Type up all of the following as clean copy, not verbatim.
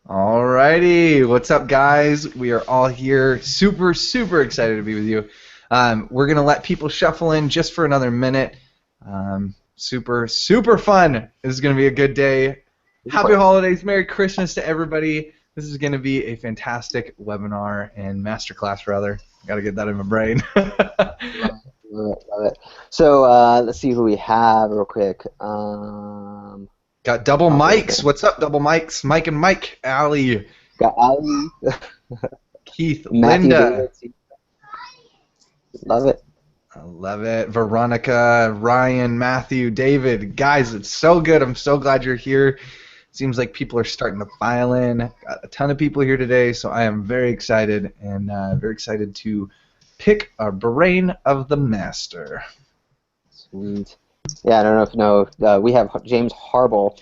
Alrighty, what's up, guys? We are all here, super excited to be with you. We're gonna let people shuffle in just for another minute. Super fun. This is gonna be a good day. Happy holidays, Merry Christmas to everybody. This is gonna be a fantastic webinar and masterclass, rather. Got to get that in my brain. Love it. So let's see who we have real quick. Got double mics. What's up, double mics? Mike and Mike. Allie. Got Ali. Keith. Matthew, Linda. David. Love it. I love it. Veronica, Ryan, Matthew, David. Guys, it's so good. I'm so glad you're here. Seems like people are starting to file in. Got a ton of people here today, so I am very excited and very excited to pick our brain of the master. Sweet. Yeah, I don't know if you know. We have James Harbaugh.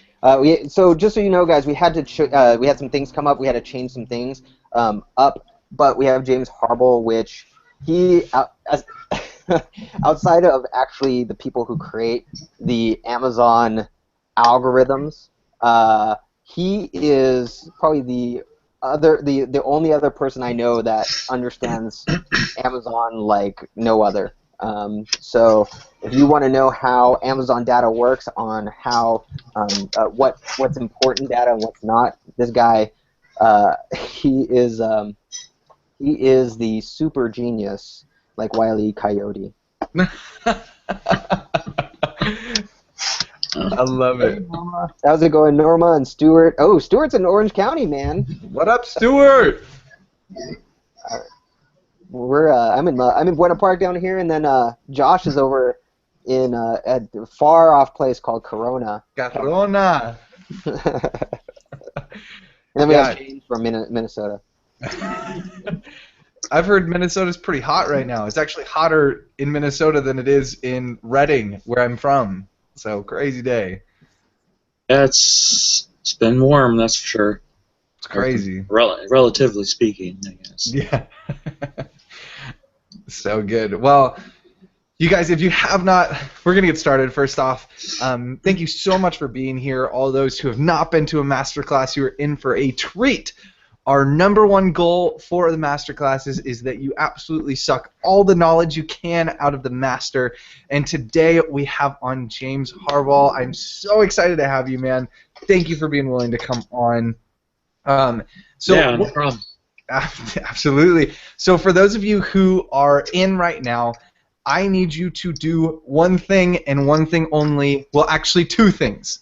So just so you know, guys, we had some things come up. We had to change some things up, but we have James Harbaugh, which he outside of actually the people who create the Amazon algorithms, he is probably the only other person I know that understands Amazon like no other. So if you want to know how Amazon data works, on how what's important data and what's not, this guy he is the super genius, like Wile E. Coyote. I love it. How's it going, Norma and Stuart? Oh, Stuart's in Orange County, man. What up, Stuart? I'm in Buena Park down here, and then Josh is over in a far off place called Corona. Corona. And then we have James from Minnesota. I've heard Minnesota's pretty hot right now. It's actually hotter in Minnesota than it is in Reading, where I'm from. So crazy day. Yeah, it's been warm, that's for sure. It's crazy. Relatively speaking, I guess. Yeah. So good. Well, you guys, if you have not, we're going to get started first off. Thank you so much for being here. All those who have not been to a masterclass, you are in for a treat. Our number one goal for the masterclasses is that you absolutely suck all the knowledge you can out of the master. And today we have on James Harbaugh. I'm so excited to have you, man. Thank you for being willing to come on. Yeah, no problem. Absolutely. So for those of you who are in right now, I need you to do one thing and one thing only. Well, actually two things.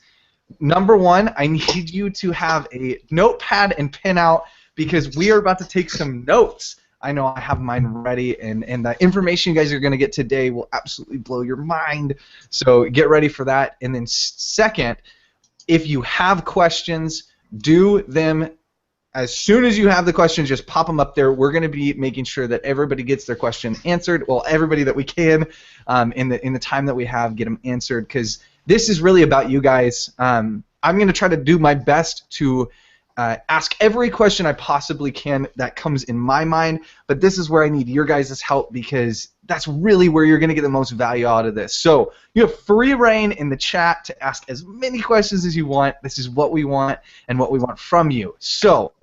Number one, I need you to have a notepad and pen out because we are about to take some notes. I know I have mine ready, and the information you guys are going to get today will absolutely blow your mind. So get ready for that. And then second, if you have questions, do them as soon as you have the questions, just pop them up there. We're going to be making sure that everybody gets their question answered. Well, everybody that we can in the time that we have, get them answered, because this is really about you guys. I'm going to try to do my best to ask every question I possibly can that comes in my mind, but this is where I need your guys' help because that's really where you're going to get the most value out of this. So you have free reign in the chat to ask as many questions as you want. This is what we want and what we want from you. So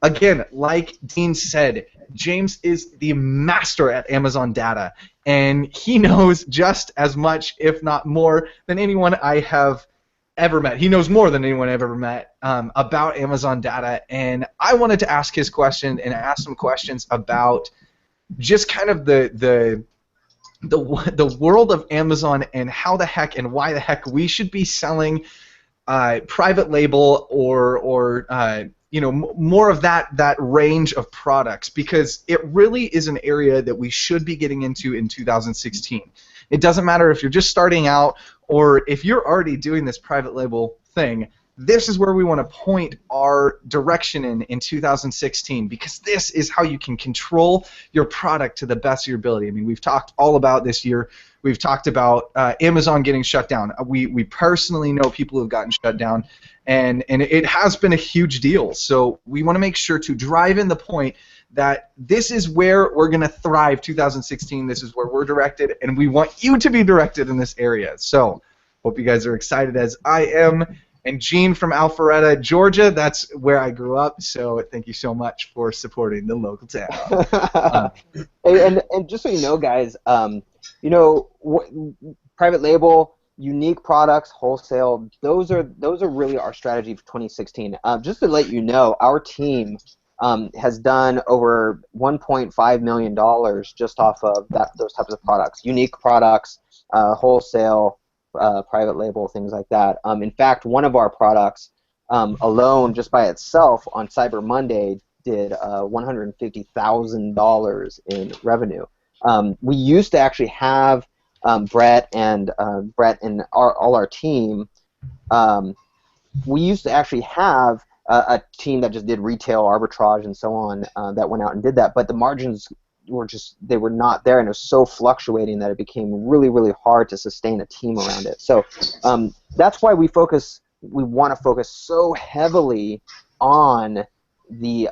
again, like Dean said, James is the master at Amazon data, and he knows just as much, if not more, than anyone I have ever met. He knows more than anyone I've ever met about Amazon data, and I wanted to ask his question and ask some questions about just kind of the world of Amazon and how the heck and why the heck we should be selling private label or you know, more of that range of products, because it really is an area that we should be getting into in 2016. It doesn't matter if you're just starting out or if you're already doing this private label thing. This is where we want to point our direction in 2016, because this is how you can control your product to the best of your ability. I mean, we've talked all about this year. We've talked about Amazon getting shut down. We personally know people who have gotten shut down, and it has been a huge deal. So we want to make sure to drive in the point that this is where we're going to thrive 2016. This is where we're directed, and we want you to be directed in this area. So hope you guys are excited as I am. And Gene from Alpharetta, Georgia. That's where I grew up. So thank you so much for supporting the local town. And just so you know, guys, you know, private label, unique products, wholesale. Those are really our strategy for 2016. Just to let you know, our team has done over $1.5 million just off of those types of products, unique products, wholesale, private label, things like that. In fact, one of our products alone, just by itself, on Cyber Monday, did $150,000 in revenue. We used to actually have Brett and all our team. We used to actually have a team that just did retail arbitrage and so on that went out and did that, but the margins were not there, and it was so fluctuating that it became really, really hard to sustain a team around it. So that's why we want to focus so heavily on in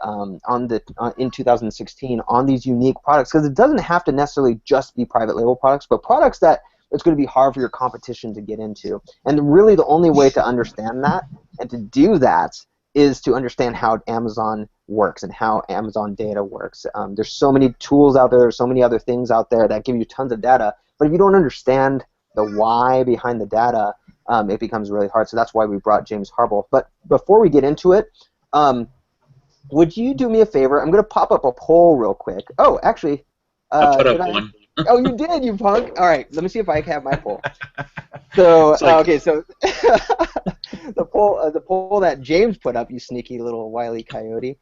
2016 on these unique products, because it doesn't have to necessarily just be private label products, but products that it's going to be hard for your competition to get into. And really the only way to understand that and to do that is to understand how Amazon works and how Amazon data works. There's so many tools out there, there's so many other things out there that give you tons of data, but if you don't understand the why behind the data, it becomes really hard. So that's why we brought James Harbaugh. But before we get into it, would you do me a favor? I'm going to pop up a poll real quick. Oh, actually, I put up one. Oh, you did, you punk. All right, let me see if I have my poll. So, okay, so the poll that James put up, you sneaky little wily coyote,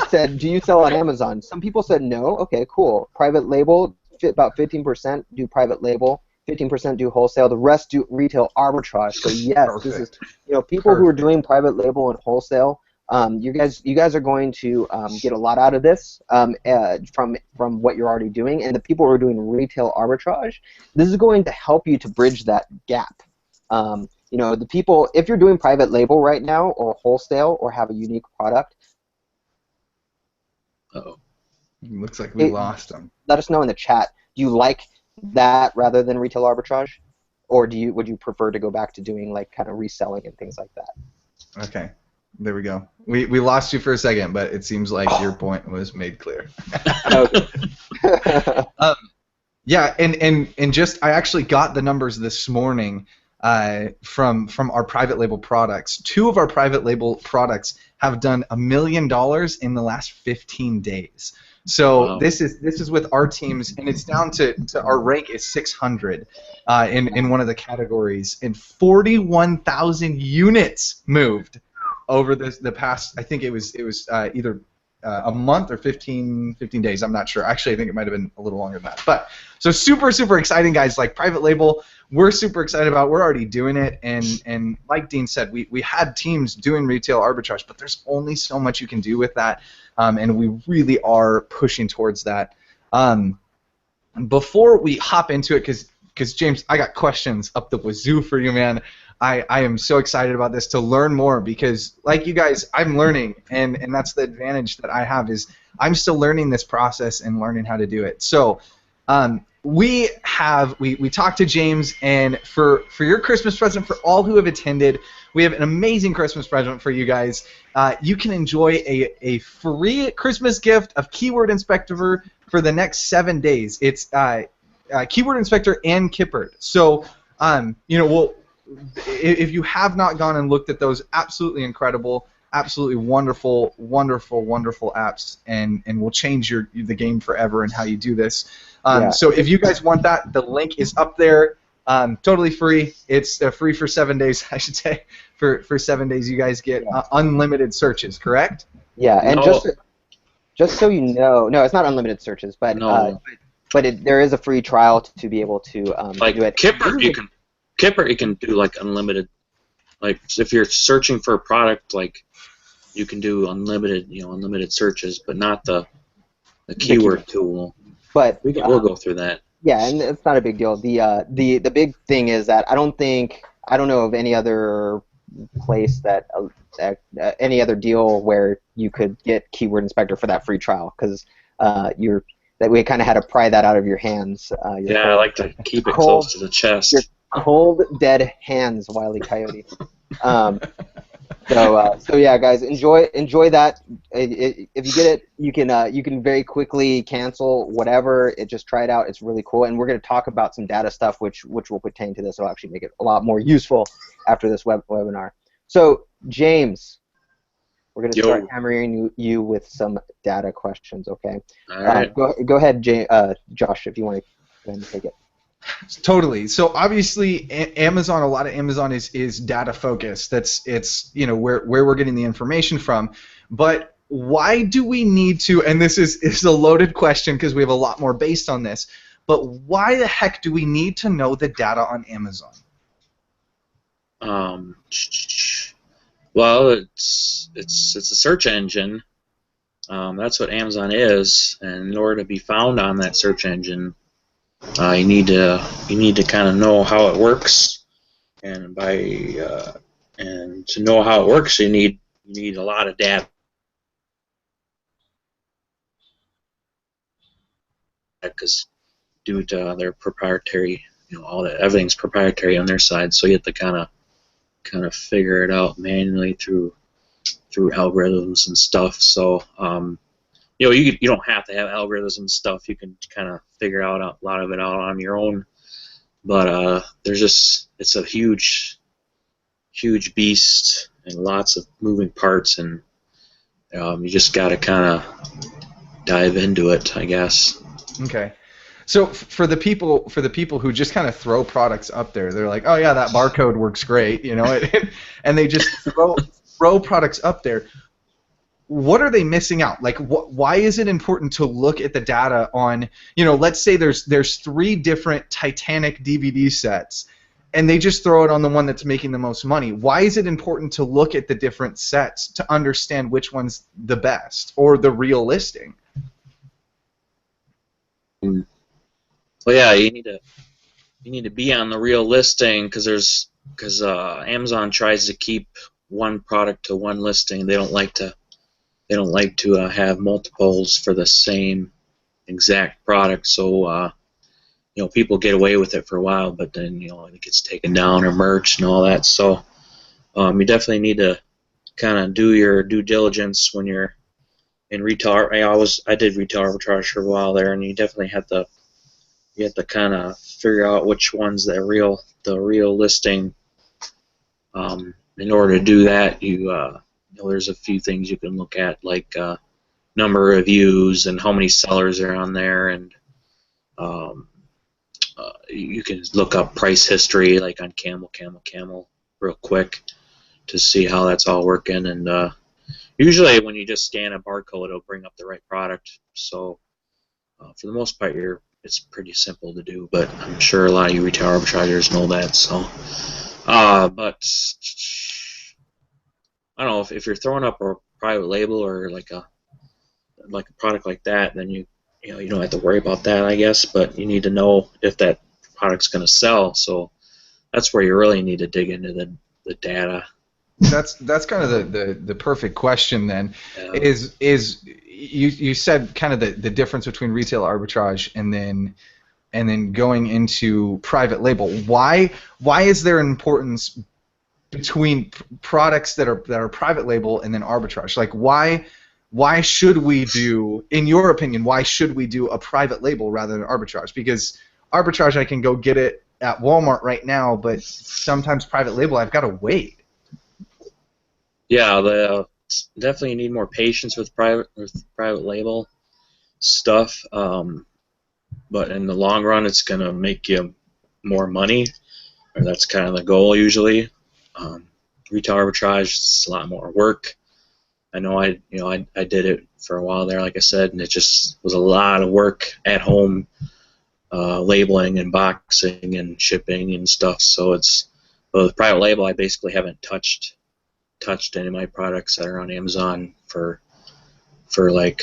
said, "Do you sell on Amazon?" Some people said no. Okay, cool. Private label, about 15% do private label, 15% do wholesale. The rest do retail arbitrage. So yes, Perfect. This is people who are doing private label and wholesale. You guys are going to get a lot out of this from what you're already doing, and the people who are doing retail arbitrage, this is going to help you to bridge that gap. The people, if you're doing private label right now or wholesale or have a unique product, Looks like we lost them. let us know in the chat. Do you like that rather than retail arbitrage, or would you prefer to go back to doing like kind of reselling and things like that? Okay. There we go. We lost you for a second, but it seems like your point was made clear. Yeah, and just I actually got the numbers this morning from our private label products. 2 of our private label products have done $1 million in the last 15 days. So wow. This is with our teams, and it's down to our rank is 600 in one of the categories, and 41,000 units moved over the past, I think it was either a month or 15 days. I'm not sure. Actually, I think it might have been a little longer than that. But so super exciting, guys. Like private label, we're super excited about. We're already doing it, and like Dean said, we had teams doing retail arbitrage, but there's only so much you can do with that, and we really are pushing towards that. Before we hop into it, because James, I got questions up the wazoo for you, man. I am so excited about this to learn more, because like you guys, I'm learning, and that's the advantage that I have, is I'm still learning this process and learning how to do it. So we talked to James, and for your Christmas present, for all who have attended, we have an amazing Christmas present for you guys. You can enjoy a free Christmas gift of Keyword Inspector for the next 7 days. It's Keyword Inspector and Kippered. So if you have not gone and looked at those, absolutely incredible, absolutely wonderful apps, and will change the game forever and how you do this. So if you guys want that, the link is up there. Totally free. It's free for 7 days, I should say. For 7 days, you guys get unlimited searches, correct? Yeah, and just so you know, no, it's not unlimited searches, but there is a free trial to be able to do it. Kipper, you can do like unlimited. Like if you're searching for a product, like you can do unlimited searches, but not the keyword tool. But we'll go through that. Yeah, and it's not a big deal. The big thing is that I don't know of any other place that any other deal where you could get Keyword Inspector for that free trial, because we kind of had to pry that out of your hands. I like to keep it close to the chest. Your Cold dead hands, Wile E. Coyote. So yeah, guys, enjoy that. If you get it, you can very quickly cancel whatever. Just try it out. It's really cool, and we're going to talk about some data stuff, which will pertain to this. It'll actually make it a lot more useful after this webinar. So James, we're going to start hammering you with some data questions. Okay. All right. Go ahead, Josh, if you want to go ahead and take it. Totally. So obviously, Amazon. A lot of Amazon is data focused. It's where we're getting the information from. But why do we need to? And this is a loaded question because we have a lot more based on this. But why the heck do we need to know the data on Amazon? Well, it's a search engine. That's what Amazon is, and in order to be found on that search engine, you need to kind of know how it works, and and to know how it works, you need a lot of data, because due to their proprietary, everything's proprietary on their side, so you have to kind of figure it out manually through algorithms and stuff. So you don't have to have algorithms and stuff. You can kind of figure out a lot of it out on your own. But it's a huge beast and lots of moving parts, and you just got to kind of dive into it, I guess. Okay. So for the people who just kind of throw products up there, they're like, oh yeah, that barcode works great, and they just throw products up there. What are they missing out? Like, why is it important to look at the data on, let's say there's 3 different Titanic DVD sets, and they just throw it on the one that's making the most money. Why is it important to look at the different sets to understand which one's the best or the real listing? Well, yeah, you need to be on the real listing because Amazon tries to keep one product to one listing. They don't like to have multiples for the same exact product. So people get away with it for a while, but then it gets taken down or merged and all that. So you definitely need to kind of do your due diligence when you're in retail. I did retail arbitrage for a while there, and you definitely have to kind of figure out which one's the real listing. In order to do that, there's a few things you can look at, like number of reviews and how many sellers are on there, and you can look up price history, like on Camel, real quick to see how that's all working. And usually, when you just scan a barcode, it'll bring up the right product. So for the most part, it's pretty simple to do, but I'm sure a lot of you retail arbitrageurs know that. So, but I don't know, if you're throwing up a private label or like a product like that, then you don't have to worry about that, I guess. But you need to know if that product's going to sell. So that's where you really need to dig into the data. That's kind of the perfect question then. Yeah. Is you said kind of the difference between retail arbitrage and then going into private label. Why is there an importance between products that are private label and then arbitrage? Like why should we do, in your opinion, why should we do a private label rather than arbitrage? Because arbitrage, I can go get it at Walmart right now, but sometimes private label, I've got to wait. Yeah, definitely need more patience with private label stuff, but in the long run, it's gonna make you more money, or that's kind of the goal usually. Retail arbitrage, it's a lot more work. I know I did it for a while there, like I said, and it just was a lot of work at home, labeling and boxing and shipping and stuff. So with private label, I basically haven't touched any of my products that are on Amazon for like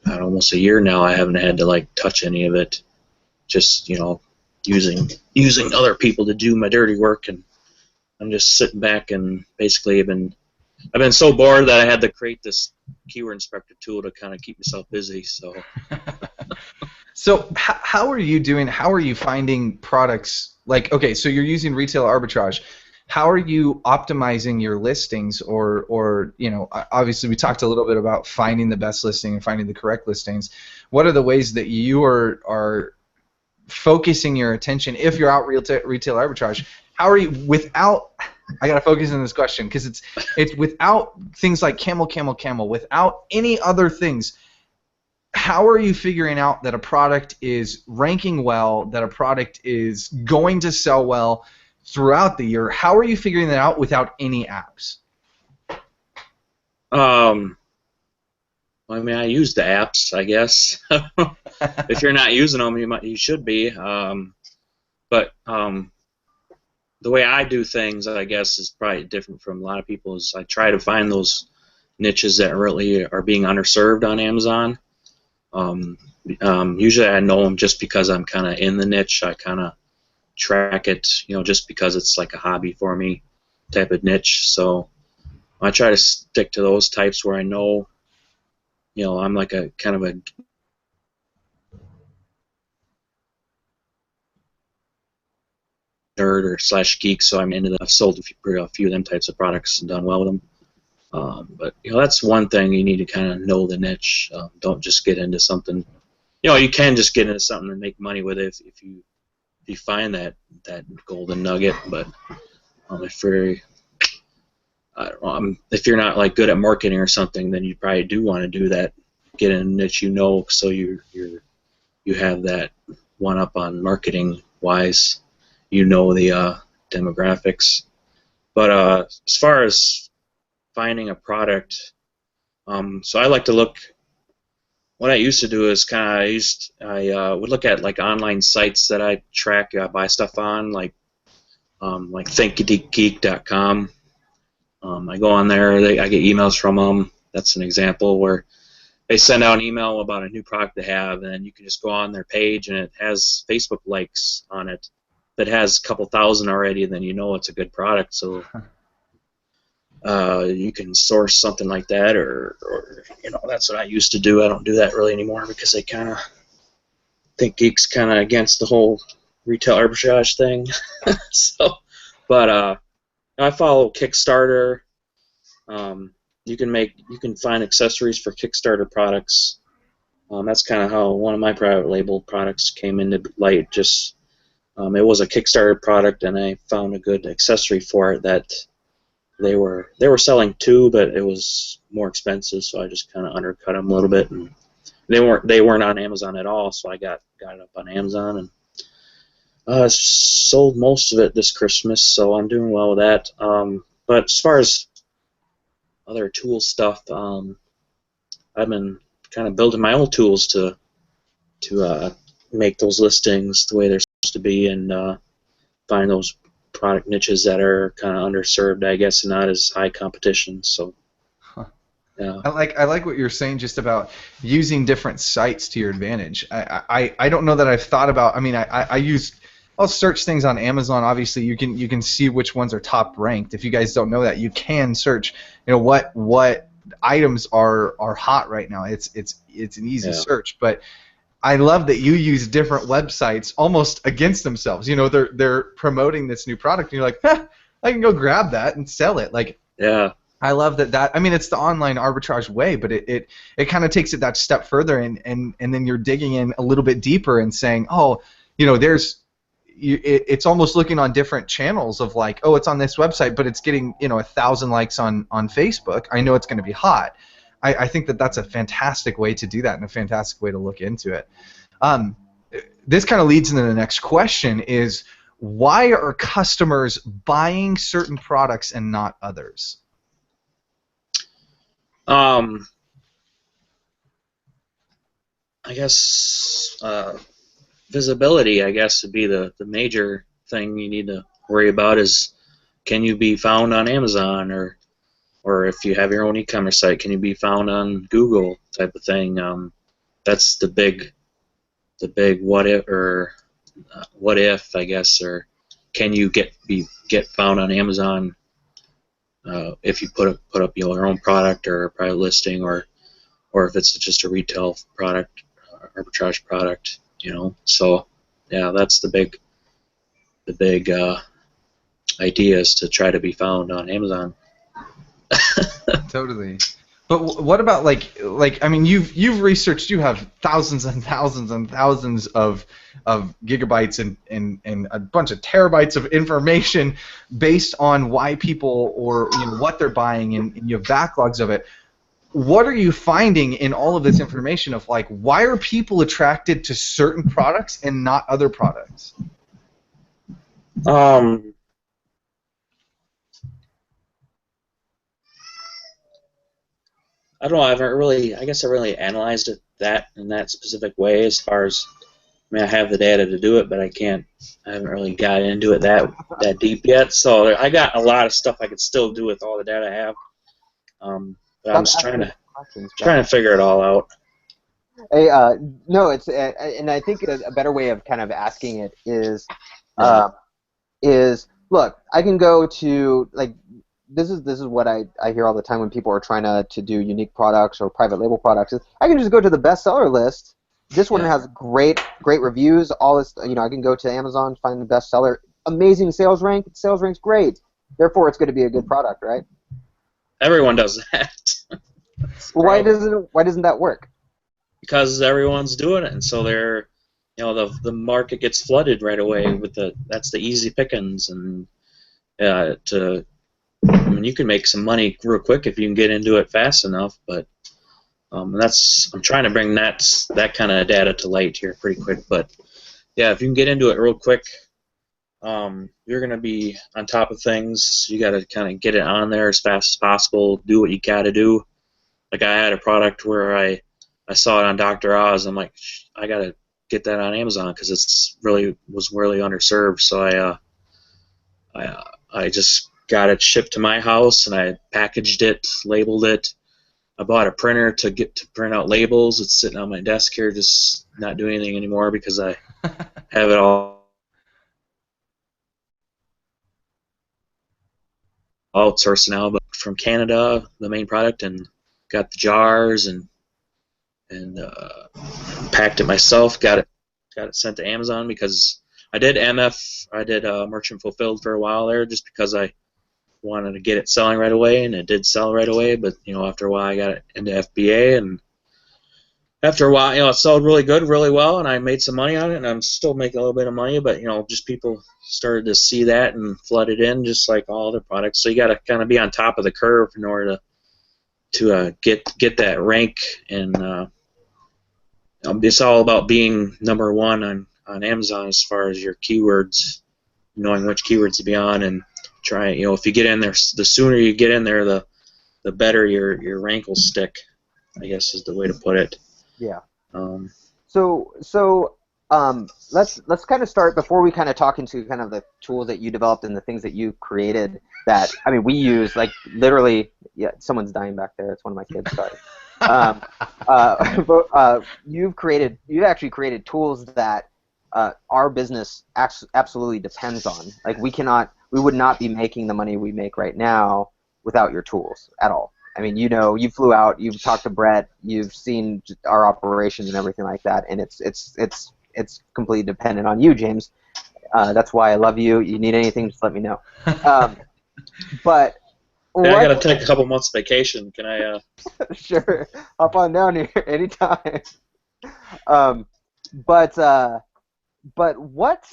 almost a year now. I haven't had to touch any of it. Just using other people to do my dirty work, and I'm just sitting back and basically I've been so bored that I had to create this keyword inspector tool to kind of keep myself busy. So So how are you doing? How are you finding products? Like, okay, so you're using retail arbitrage. How are you optimizing your listings, or obviously we talked a little bit about finding the best listing and finding the correct listings. What are the ways that you are focusing your attention if you're out retail arbitrage? How are you without? I gotta focus on this question because it's without things like camel, without any other things. How are you figuring out that a product is ranking well, that a product is going to sell well throughout the year? How are you figuring that out without any apps? I mean, I use the apps, I guess. If you're not using them, you should be. But the way I do things, I guess, is probably different from a lot of people. Is I try to find those niches that really are being underserved on Amazon. Usually I know them just because I'm kind of in the niche. I kind of track it, just because it's like a hobby for me type of niche. So I try to stick to those types where I know, I'm like a kind of a nerd or slash geek, so I'm into them. I've sold a few of them types of products and done well with them. But that's one thing, you need to kind of know the niche. Don't just get into something. You can just get into something and make money with it if you find that golden nugget. But if you're not like good at marketing or something, then you probably do want to do that. Get in a niche so you have that one up on marketing wise. The demographics. But as far as finding a product, so I like to look. What I used to do is I would look at like online sites that I track, buy stuff on, like thinkgeek.com. I go on there. I get emails from them. That's an example where they send out an email about a new product they have, and then you can just go on their page, and it has Facebook likes on it that has a couple thousand already, and then it's a good product. So you can source something like that, or that's what I used to do. I don't do that really anymore because they kind of think geeks kind of against the whole retail arbitrage thing. But I follow Kickstarter. You can find accessories for Kickstarter products. That's kind of how one of my private label products came into light. Just it was a Kickstarter product, and I found a good accessory for it that they were selling too, but it was more expensive, so I just kind of undercut them a little bit, and they weren't on Amazon at all, so I got it up on Amazon, and sold most of it this Christmas, so I'm doing well with that. But as far as other tool stuff, I've been kind of building my own tools to make those listings the way they're supposed to be, and find those product niches that are kind of underserved, I guess, and not as high competition. So, yeah. I like what you're saying just about using different sites to your advantage. I don't know that I've thought about. I mean, I'll search things on Amazon. Obviously, you can see which ones are top ranked. If you guys don't know that, you can search. What items are hot right now. It's an easy search, but I love that you use different websites almost against themselves. They're promoting this new product, and you're like, I can go grab that and sell it. Like, yeah. I love that. I mean, it's the online arbitrage way, but it kind of takes it that step further, and then you're digging in a little bit deeper and saying, it's almost looking on different channels of like, oh, it's on this website, but it's getting 1,000 likes on Facebook. I know it's going to be hot. I think that's a fantastic way to do that and a fantastic way to look into it. This kind of leads into the next question is, why are customers buying certain products and not others? I guess visibility, I guess, would be the major thing you need to worry about. Is, can you be found on Amazon, or if you have your own e-commerce site, can you be found on Google type of thing? That's the big what if, I guess, or can you get found on Amazon if you put up your own product or a private listing, or if it's just a retail product, arbitrage product. you know. So yeah, that's the big idea is to try to be found on Amazon. Totally. But what about like I mean you've researched, you have thousands and thousands and thousands of gigabytes and a bunch of terabytes of information based on why people or what they're buying, and you have backlogs of it. What are you finding in all of this information of like why are people attracted to certain products and not other products? I don't know. I haven't really. I guess I really analyzed it in that specific way. As far as, I mean, I have the data to do it, but I can't. I haven't really got into it that deep yet. So I got a lot of stuff I could still do with all the data I have. But I'm just trying to figure it all out. Hey, no, it's and I think a better way of kind of asking it is look, I can go to like. This is what I hear all the time when people are trying to do unique products or private label products. Is I can just go to the bestseller list. This one has great reviews. All this, I can go to Amazon, find the bestseller, amazing sales rank. Sales rank's great. Therefore, it's going to be a good product, right? Everyone does that. Well, why doesn't that work? Because everyone's doing it, and so they're, the market gets flooded right away with that's the easy pickings, and I mean, you can make some money real quick if you can get into it fast enough, but I'm trying to bring that kind of data to light here pretty quick. But yeah, if you can get into it real quick, you're going to be on top of things. You got to kind of get it on there as fast as possible. Do what you got to do. Like I had a product where I saw it on Dr. Oz. I'm like, I got to get that on Amazon because was really underserved. So I just got it shipped to my house, and I packaged it, labeled it. I bought a printer to print out labels. It's sitting on my desk here, just not doing anything anymore because I have it all outsourced now, but from Canada, the main product, and got the jars and packed it myself. Got it sent to Amazon because I did MF. I did merchant fulfilled for a while there, just because I wanted to get it selling right away, and it did sell right away. But after a while, I got it into FBA, and after a while, it sold really good, really well, and I made some money on it, and I'm still making a little bit of money. But just people started to see that and flooded in, just like all other products. So you got to kind of be on top of the curve in order to get that rank, and it's all about being number one on Amazon as far as your keywords, knowing which keywords to be on, and try. If you get in there, the sooner you get in there, the better your rank will stick, I guess is the way to put it. Yeah. So let's kind of start before we kind of talk into kind of the tools that you developed and the things that you created that, I mean, we use, like, literally. Yeah, someone's dying back there. It's one of my kids. Sorry. But you've actually created tools that our business absolutely depends on. Like, we would not be making the money we make right now without your tools at all. I mean, you flew out, you've talked to Brett, you've seen our operations and everything like that, and it's completely dependent on you, James. That's why I love you. You need anything, just let me know. But yeah, I gotta take a couple months vacation. Can I? Sure, hop on down here anytime. But what?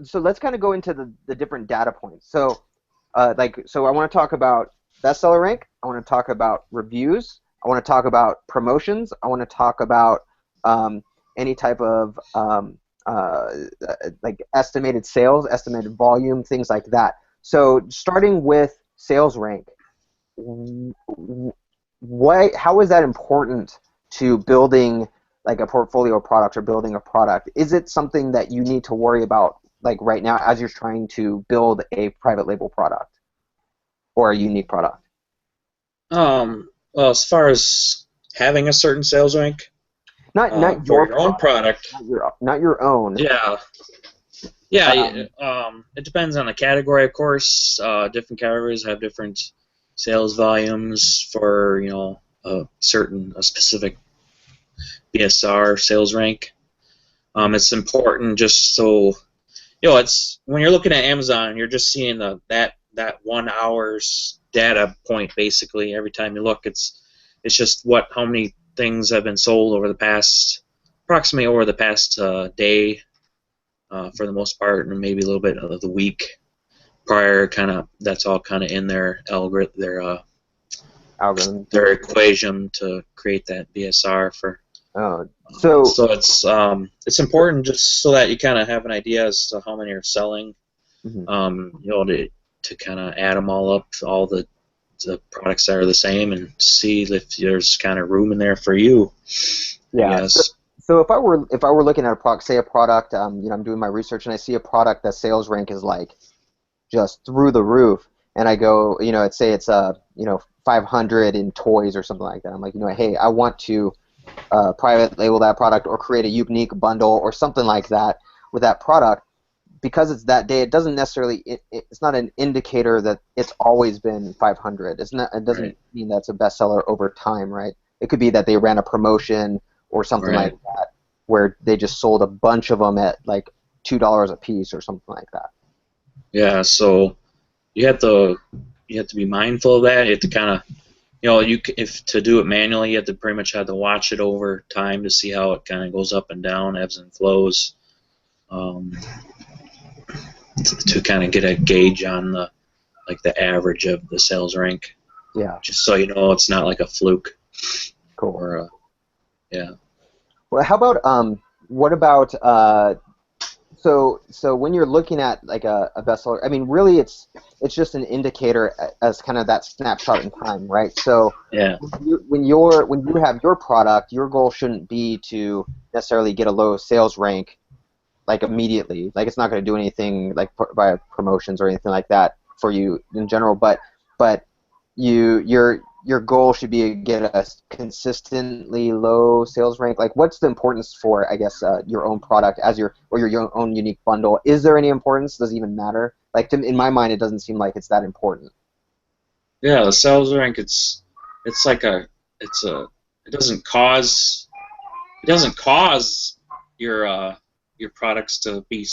So let's kind of go into the different data points. So, so I want to talk about bestseller rank. I want to talk about reviews. I want to talk about promotions. I want to talk about any type of like estimated sales, estimated volume, things like that. So starting with sales rank, how is that important to building like a portfolio product or building a product? Is it something that you need to worry about like right now as you're trying to build a private label product or a unique product? Well, as far as having a certain sales rank, not for your own product, not your own. Yeah. Yeah, it depends on the category, of course. Different categories have different sales volumes for a specific BSR sales rank. It's important just so it's when you're looking at Amazon, you're just seeing that 1 hour's data point basically every time you look. It's just how many things have been sold approximately over the past day, for the most part, and maybe a little bit of the week prior. That's all kind of in their algorithm, Algorithm. their equation to create that BSR for. Oh, So it's important just so that you kind of have an idea as to how many are selling. To kind of add them all up, all the products that are the same, and see if there's kind of room in there for you. Yeah. So if I were looking at a product, say a product, I'm doing my research and I see a product that sales rank is like just through the roof, and I go, say it's 500 in toys or something like that. I'm like, hey, I want to private label that product or create a unique bundle or something like that with that product. Because it's that day, it doesn't necessarily. It's not an indicator that it's always been 500. It doesn't mean that's a bestseller over time, right? It could be that they ran a promotion or something like that, where they just sold a bunch of them at like $2 a piece or something like that. Yeah, so you have to be mindful of that. You have to kind of, if to do it manually, you have to pretty much have to watch it over time to see how it kind of goes up and down, ebbs and flows. To kind of get a gauge on the average of the sales rank. Yeah. Just so you know, it's not like a fluke. Cool. Or yeah. Well, how about what about so when you're looking at like a bestseller, I mean, really it's just an indicator as kind of that snapshot in time, right? So yeah. When you have your product, your goal shouldn't be to necessarily get a low sales rank like immediately. Like it's not going to do anything like via promotions or anything like that for you in general, but your goal should be to get a consistently low sales rank. Like what's the importance for, I guess, your own product as your own unique bundle? Is there any importance? Does it even matter? Like in my mind, it doesn't seem like it's that important. Yeah, the sales rank, it doesn't cause your products to be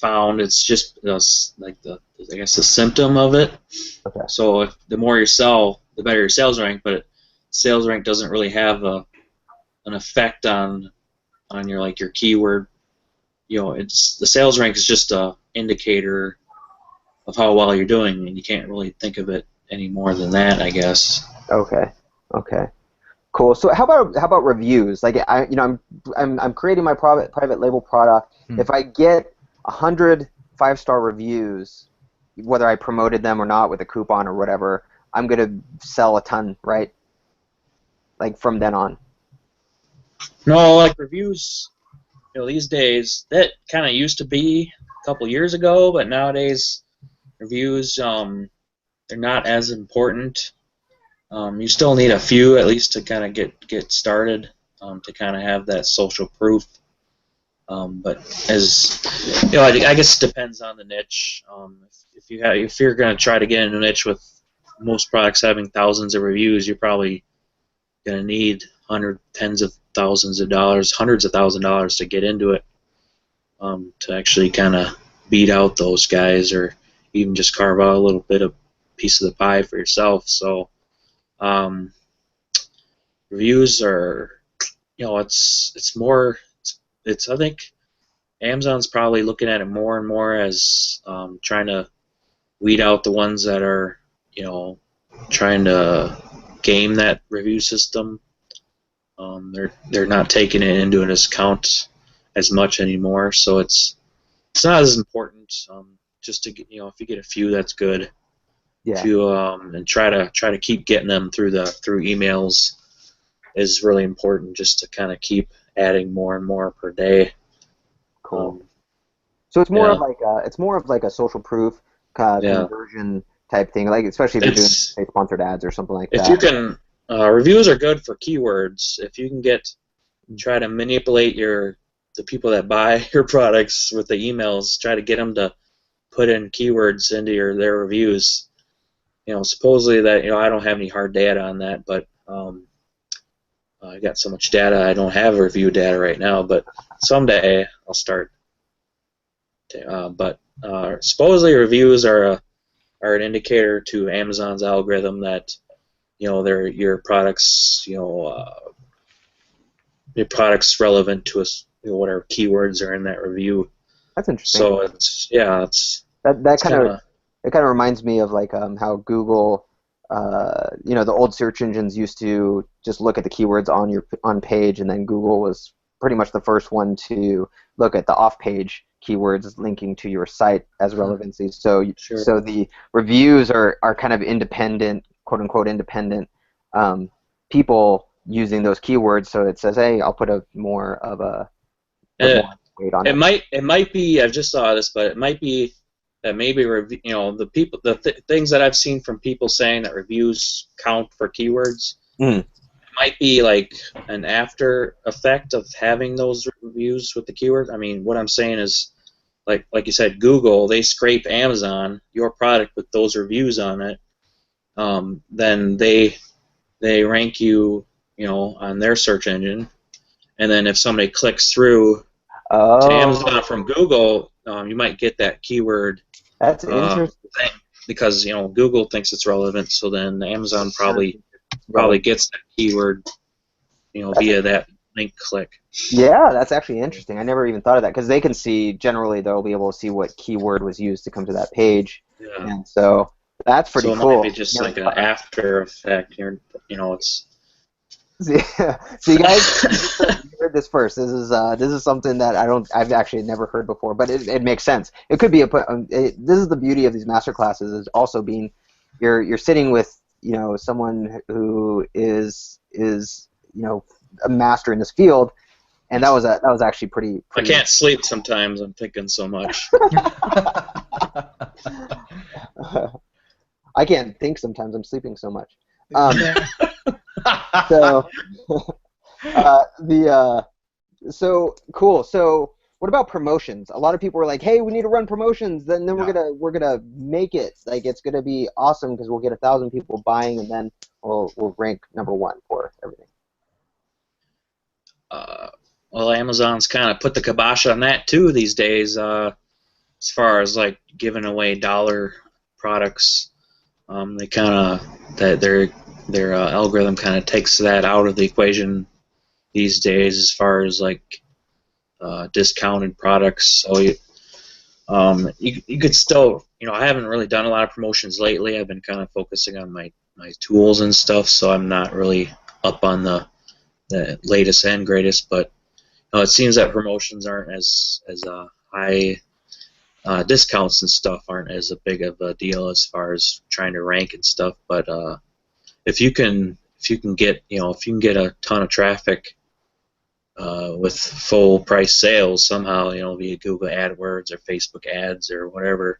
found. It's just I guess the symptom of it. Okay. So if the more you sell, the better your sales rank. But sales rank doesn't really have an effect on your keyword. It's the sales rank is just a indicator of how well you're doing, and you can't really think of it any more than that, I guess. Okay. Cool. So how about reviews? Like I'm creating my private label product. If I get 100 5-star reviews, whether I promoted them or not with a coupon or whatever, I'm gonna sell a ton, right? Like from then on. No, like reviews, these days that kind of used to be a couple years ago, but nowadays reviews they're not as important. You still need a few at least to kind of get started, to kind of have that social proof. But as I guess it depends on the niche. If you're going to try to get in a niche with most products having thousands of reviews, you're probably going to need tens of thousands of dollars, hundreds of thousands of dollars to get into it, to actually kind of beat out those guys, or even just carve out a little bit of piece of the pie for yourself. So reviews are, I think Amazon's probably looking at it more and more as trying to weed out the ones that are, trying to game that review system. They're not taking it into an account as much anymore, so it's not as important. Just to get, if you get a few, that's good. Yeah. And try to keep getting them through emails is really important, just to kind of keep adding more and more per day. Cool. So it's more of like a social proof conversion type thing, like especially if you're doing sponsored ads or something like that. If you can, reviews are good for keywords. If you can try to manipulate the people that buy your products with the emails, try to get them to put in keywords into their reviews. Supposedly that I don't have any hard data on that, but I got so much data. I don't have review data right now, but someday I'll start. But supposedly reviews are an indicator to Amazon's algorithm that your products your products relevant to us, whatever keywords are in that review. That's interesting. So it's That kind kinda, of it kind of reminds me of like how Google, the old search engines used to just look at the keywords on page, and then Google was pretty much the first one to look at the off-page keywords linking to your site as relevancy. So Sure. so the reviews are kind of independent, quote unquote independent people using those keywords. So it says, hey, I'll put more weight on it. It might be. I've just saw this, but it might be that maybe the things that I've seen from people saying that reviews count for keywords. Mm. Might be like an after effect of having those reviews with the keyword. I mean, what I'm saying is, like you said, Google, they scrape Amazon, your product, with those reviews on it. Then they rank you, on their search engine, and then if somebody clicks through to Amazon from Google, you might get that keyword. That's interesting. Thing because Google thinks it's relevant, so then Amazon probably gets that keyword, via that link click. Yeah, that's actually interesting. I never even thought of that, because they can see, generally they'll be able to see what keyword was used to come to that page. Yeah. And so that's pretty cool. So it might be just like an after effect. It's. Yeah. So you guys, you heard this first. This is something that I've actually never heard before, but it makes sense. It could be this is the beauty of these master classes, is also being, you're sitting with someone who is a master in this field, and that was actually pretty. I can't sleep sometimes. I'm thinking so much. I can't think sometimes. I'm sleeping so much. So so cool. So what about promotions? A lot of people are like, "Hey, we need to run promotions. Then we're gonna make it. Like, it's gonna be awesome because we'll get 1,000 people buying, and then we'll rank #1 for everything." Well, Amazon's kind of put the kibosh on that too these days. As far as like giving away dollar products, they kind of their algorithm kind of takes that out of the equation these days, as far as like discounted products. So you could still, I haven't really done a lot of promotions lately. I've been kind of focusing on my tools and stuff, so I'm not really up on the latest and greatest. But it seems that promotions aren't as high. Discounts and stuff aren't as big of a deal as far as trying to rank and stuff. But if you can get a ton of traffic with full price sales somehow, via Google AdWords or Facebook ads or whatever,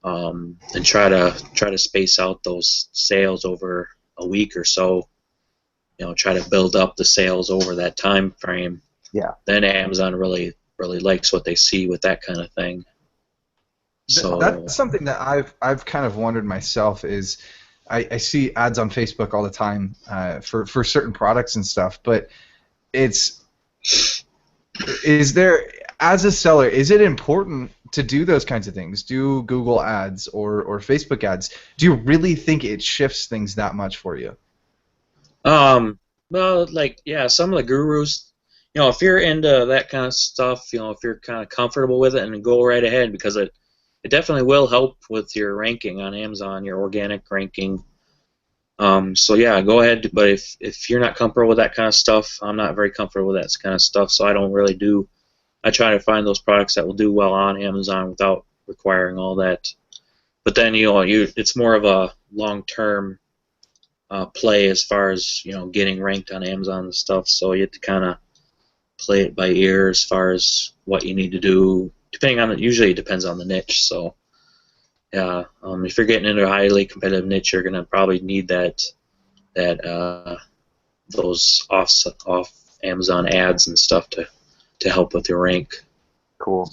and try to space out those sales over a week or so, try to build up the sales over that time frame. Yeah. Then Amazon really likes what they see with that kind of thing. So that's something that I've kind of wondered myself. Is I see ads on Facebook all the time for certain products and stuff, but is there, as a seller, is it important to do those kinds of things? Do Google ads or Facebook ads? Do you really think it shifts things that much for you? Well, some of the gurus, if you're into that kind of stuff, if you're kind of comfortable with it, and go right ahead, because it definitely will help with your ranking on Amazon, your organic ranking. So yeah, go ahead. But if you're not comfortable with that kind of stuff, I'm not very comfortable with that kind of stuff, so I don't really do. I try to find those products that will do well on Amazon without requiring all that. But then it's more of a long-term play as far as getting ranked on Amazon and stuff. So you have to kind of play it by ear as far as what you need to do. Depending on it, usually it depends on the niche. So yeah, if you're getting into a highly competitive niche, you're gonna probably need those off Amazon ads and stuff to help with your rank. Cool.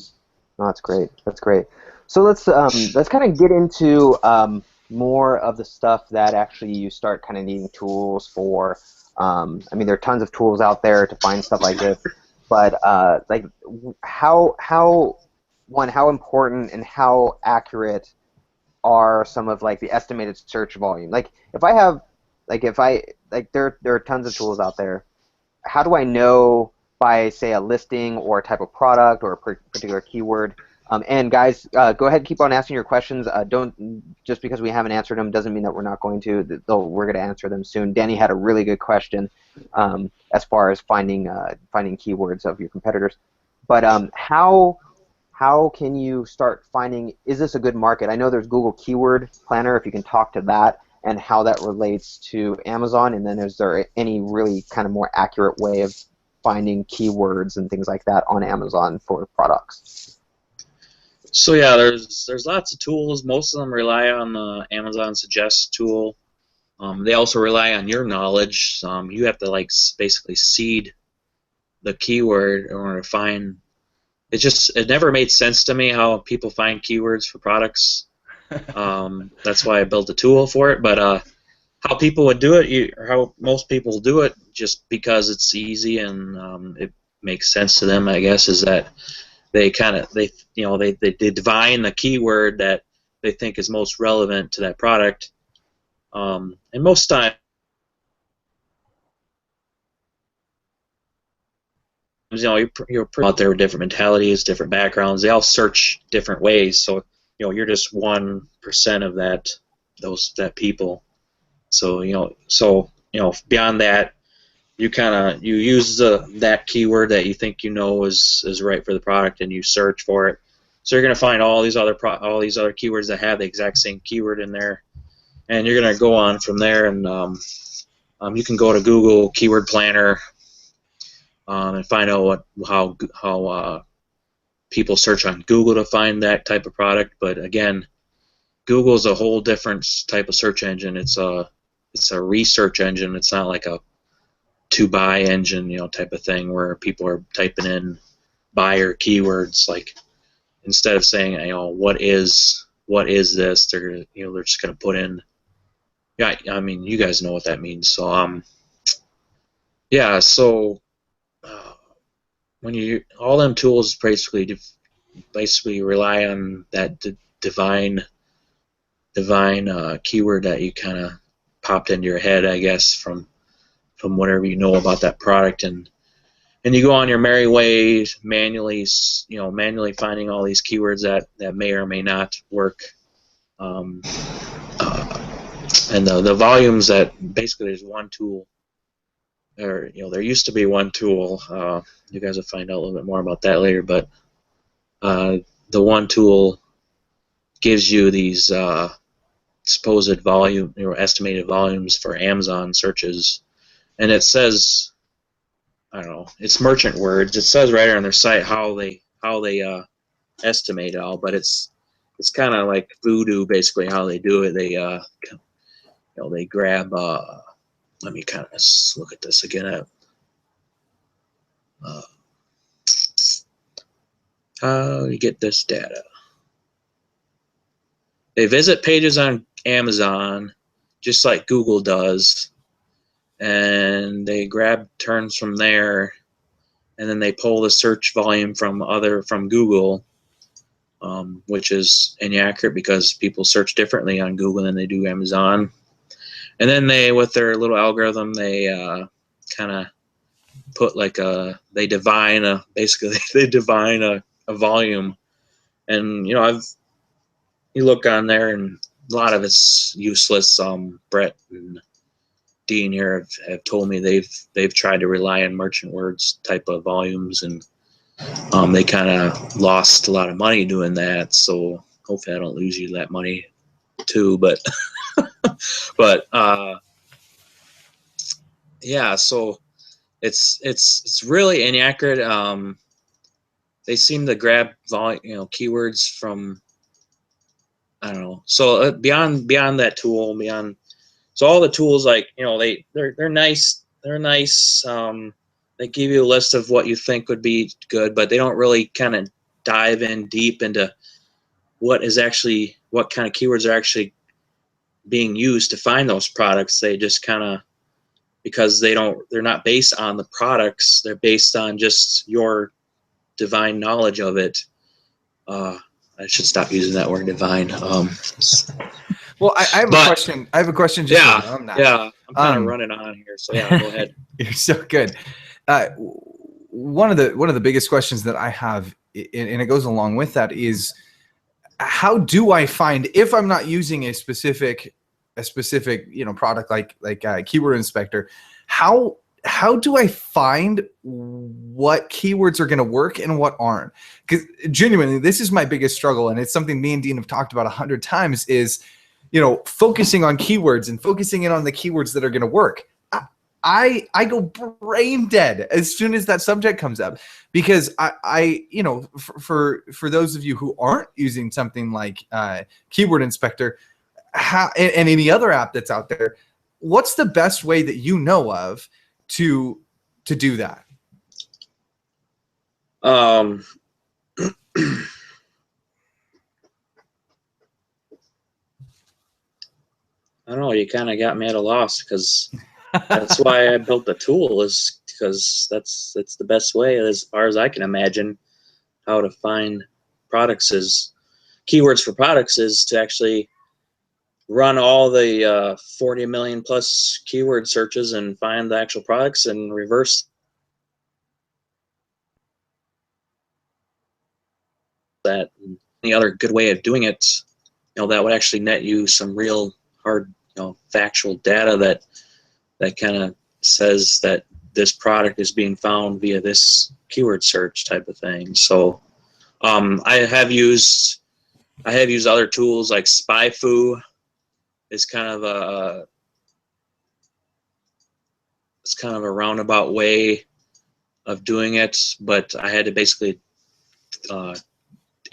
Oh, that's great. That's great. So let's kind of get into more of the stuff that actually you start kind of needing tools for. I mean, there are tons of tools out there to find stuff like this, but like how important and how accurate are some of like the estimated search volume? Like if I have, there are tons of tools out there. How do I know by, say, a listing or a type of product or a particular keyword? And guys, go ahead and keep on asking your questions. Don't, just because we haven't answered them doesn't mean that we're not going to. We're going to answer them soon. Danny had a really good question as far as finding keywords of your competitors. But how can you start finding, is this a good market? I know there's Google Keyword Planner, if you can talk to that and how that relates to Amazon, and then is there any really kind of more accurate way of finding keywords and things like that on Amazon for products? So yeah, there's lots of tools. Most of them rely on the Amazon Suggest tool. They also rely on your knowledge. You have to like basically seed the keyword in order to find. It never made sense to me how people find keywords for products. That's why I built a tool for it. But how people would do it, or how most people do it, just because it's easy and it makes sense to them, I guess, is that they divine the keyword that they think is most relevant to that product. And most times, you're out there with different mentalities, different backgrounds. They all search different ways. So you're just 1% of that people. So beyond that, you use that keyword that you think is right for the product, and you search for it. So you're gonna find all these other keywords that have the exact same keyword in there, and you're gonna go on from there. And you can go to Google Keyword Planner and find out how people search on Google to find that type of product. But again, Google's a whole different type of search engine. It's a research engine. It's not like a to-buy engine, type of thing where people are typing in buyer keywords. Like instead of saying, what is this, they're just gonna put in. Yeah, I mean, you guys know what that means. So yeah. So when all them tools basically rely on that divine keyword that you kind of popped into your head, I guess, from whatever you know about that product, and you go on your merry way, manually finding all these keywords that may or may not work, and the volumes that basically there's one tool, or there used to be one tool. You guys will find out a little bit more about that later, but the one tool gives you these supposed volume, estimated volumes for Amazon searches, and it says, I don't know, it's merchant words. It says right on their site how they estimate it all, but it's kind of like voodoo, basically, how they do it. They grab. Let me kind of look at this again. How do you get this data? They visit pages on Amazon, just like Google does, and they grab terms from there, and then they pull the search volume from Google, which is inaccurate because people search differently on Google than they do Amazon. And then they, with their little algorithm, they kind of put they divine a volume. And you look on there, and a lot of it's useless. Brett and Dean here have told me they've tried to rely on merchant words type of volumes, and they kind of lost a lot of money doing that. So hopefully I don't lose you that money too. But yeah, so it's really inaccurate. They seem to grab keywords from, I don't know. So beyond that tool, so all the tools, they're nice. They're nice. They give you a list of what you think would be good, but they don't really kind of dive in deep into what kind of keywords are actually being used to find those products. They just kind of, because they're not based on the products, they're based on just your divine knowledge of it. I should stop using that word divine. Well, I have a question. I have a question just around that. Yeah, I'm kind of running on here, so yeah, go ahead. You're so good. One of the biggest questions that I have, and it goes along with that, is how do I find, if I'm not using a specific product like Keyword Inspector, how do I find what keywords are going to work and what aren't? Because genuinely, this is my biggest struggle, and it's something me and Dean have talked about 100 times, is, focusing on keywords and focusing in on the keywords that are going to work. I go brain dead as soon as that subject comes up, because for those of you who aren't using something like Keyword Inspector, and any other app that's out there, what's the best way that you know of to do that? I don't know. You kind of got me at a loss, because that's why I built the tool, is because that's the best way, as far as I can imagine, how to find products. Is keywords for products is to actually run all the 40 million plus keyword searches and find the actual products and reverse that. And the other good way of doing it, that would actually net you some real hard, factual data that kind of says that this product is being found via this keyword search type of thing. So I have used other tools like SpyFu. Is kind of a roundabout way of doing it, but I had to basically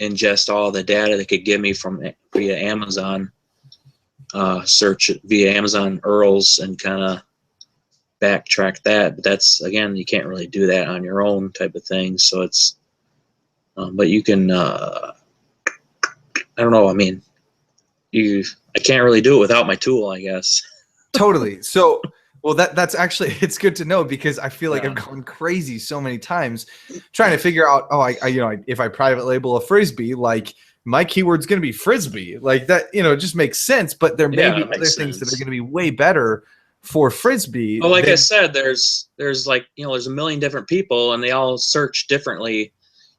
ingest all the data they could give me from via Amazon, search it via Amazon URLs, and kind of backtrack that. But that's, again, you can't really do that on your own type of thing. So it's, but you can, I don't know. I mean, I can't really do it without my tool, I guess. Totally. So, well, that's actually, it's good to know, because I feel like I've gone crazy so many times trying to figure out, if I private label a Frisbee, like, my keyword's going to be Frisbee, like that, it just makes sense. But there may be other things that are going to be way better for Frisbee. Well, like I said, there's like, there's a million different people, and they all search differently.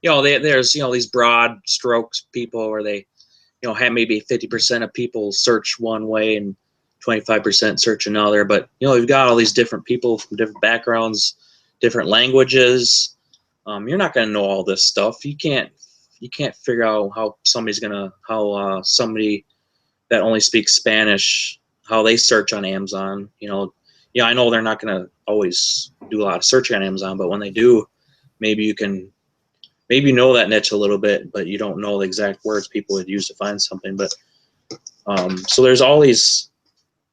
There's these broad strokes people where they, have maybe 50% of people search one way and 25% search another. But you've got all these different people from different backgrounds, different languages. You're not going to know all this stuff. You can't figure out how somebody that only speaks Spanish, how they search on Amazon. I know they're not going to always do a lot of searching on Amazon, but when they do, maybe you know that niche a little bit, but you don't know the exact words people would use to find something. But so there's all these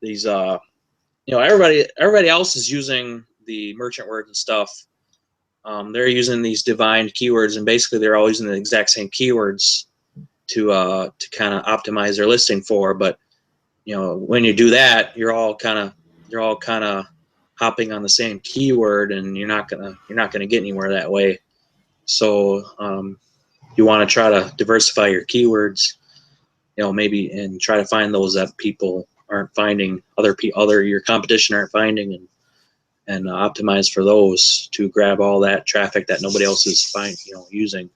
everybody else is using the merchant words and stuff. They're using these divine keywords, and basically they're all using the exact same keywords to kind of optimize their listing for. But when you do that, you're all kind of hopping on the same keyword, and you're not gonna get anywhere that way. So you want to try to diversify your keywords, maybe, and try to find those that people aren't finding, your competition aren't finding, and optimize for those to grab all that traffic that nobody else is using.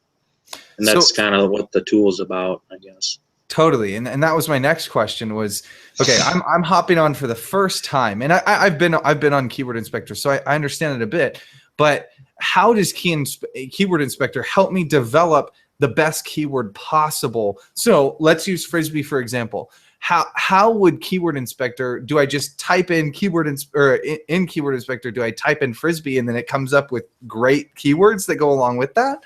And that's kind of what the tool is about, I guess. Totally, and that was my next question. Was, okay, I'm hopping on for the first time, and I've been on Keyword Inspector, so I understand it a bit. But how does Keyword Inspector help me develop the best keyword possible? So let's use Frisbee for example. How would Keyword Inspector? Do I just type in in Keyword Inspector? Do I type in Frisbee and then it comes up with great keywords that go along with that?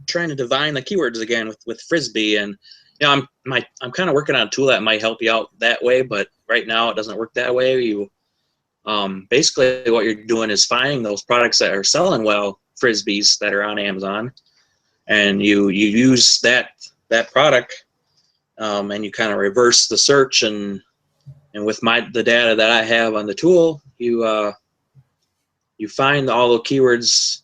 Trying to divine the keywords again with Frisbee, and I'm kind of working on a tool that might help you out that way, but right now it doesn't work that way. You basically what you're doing is finding those products that are selling well, Frisbees that are on Amazon, and you use that that product, and you kind of reverse the search, and with the data that I have on the tool, you find all the keywords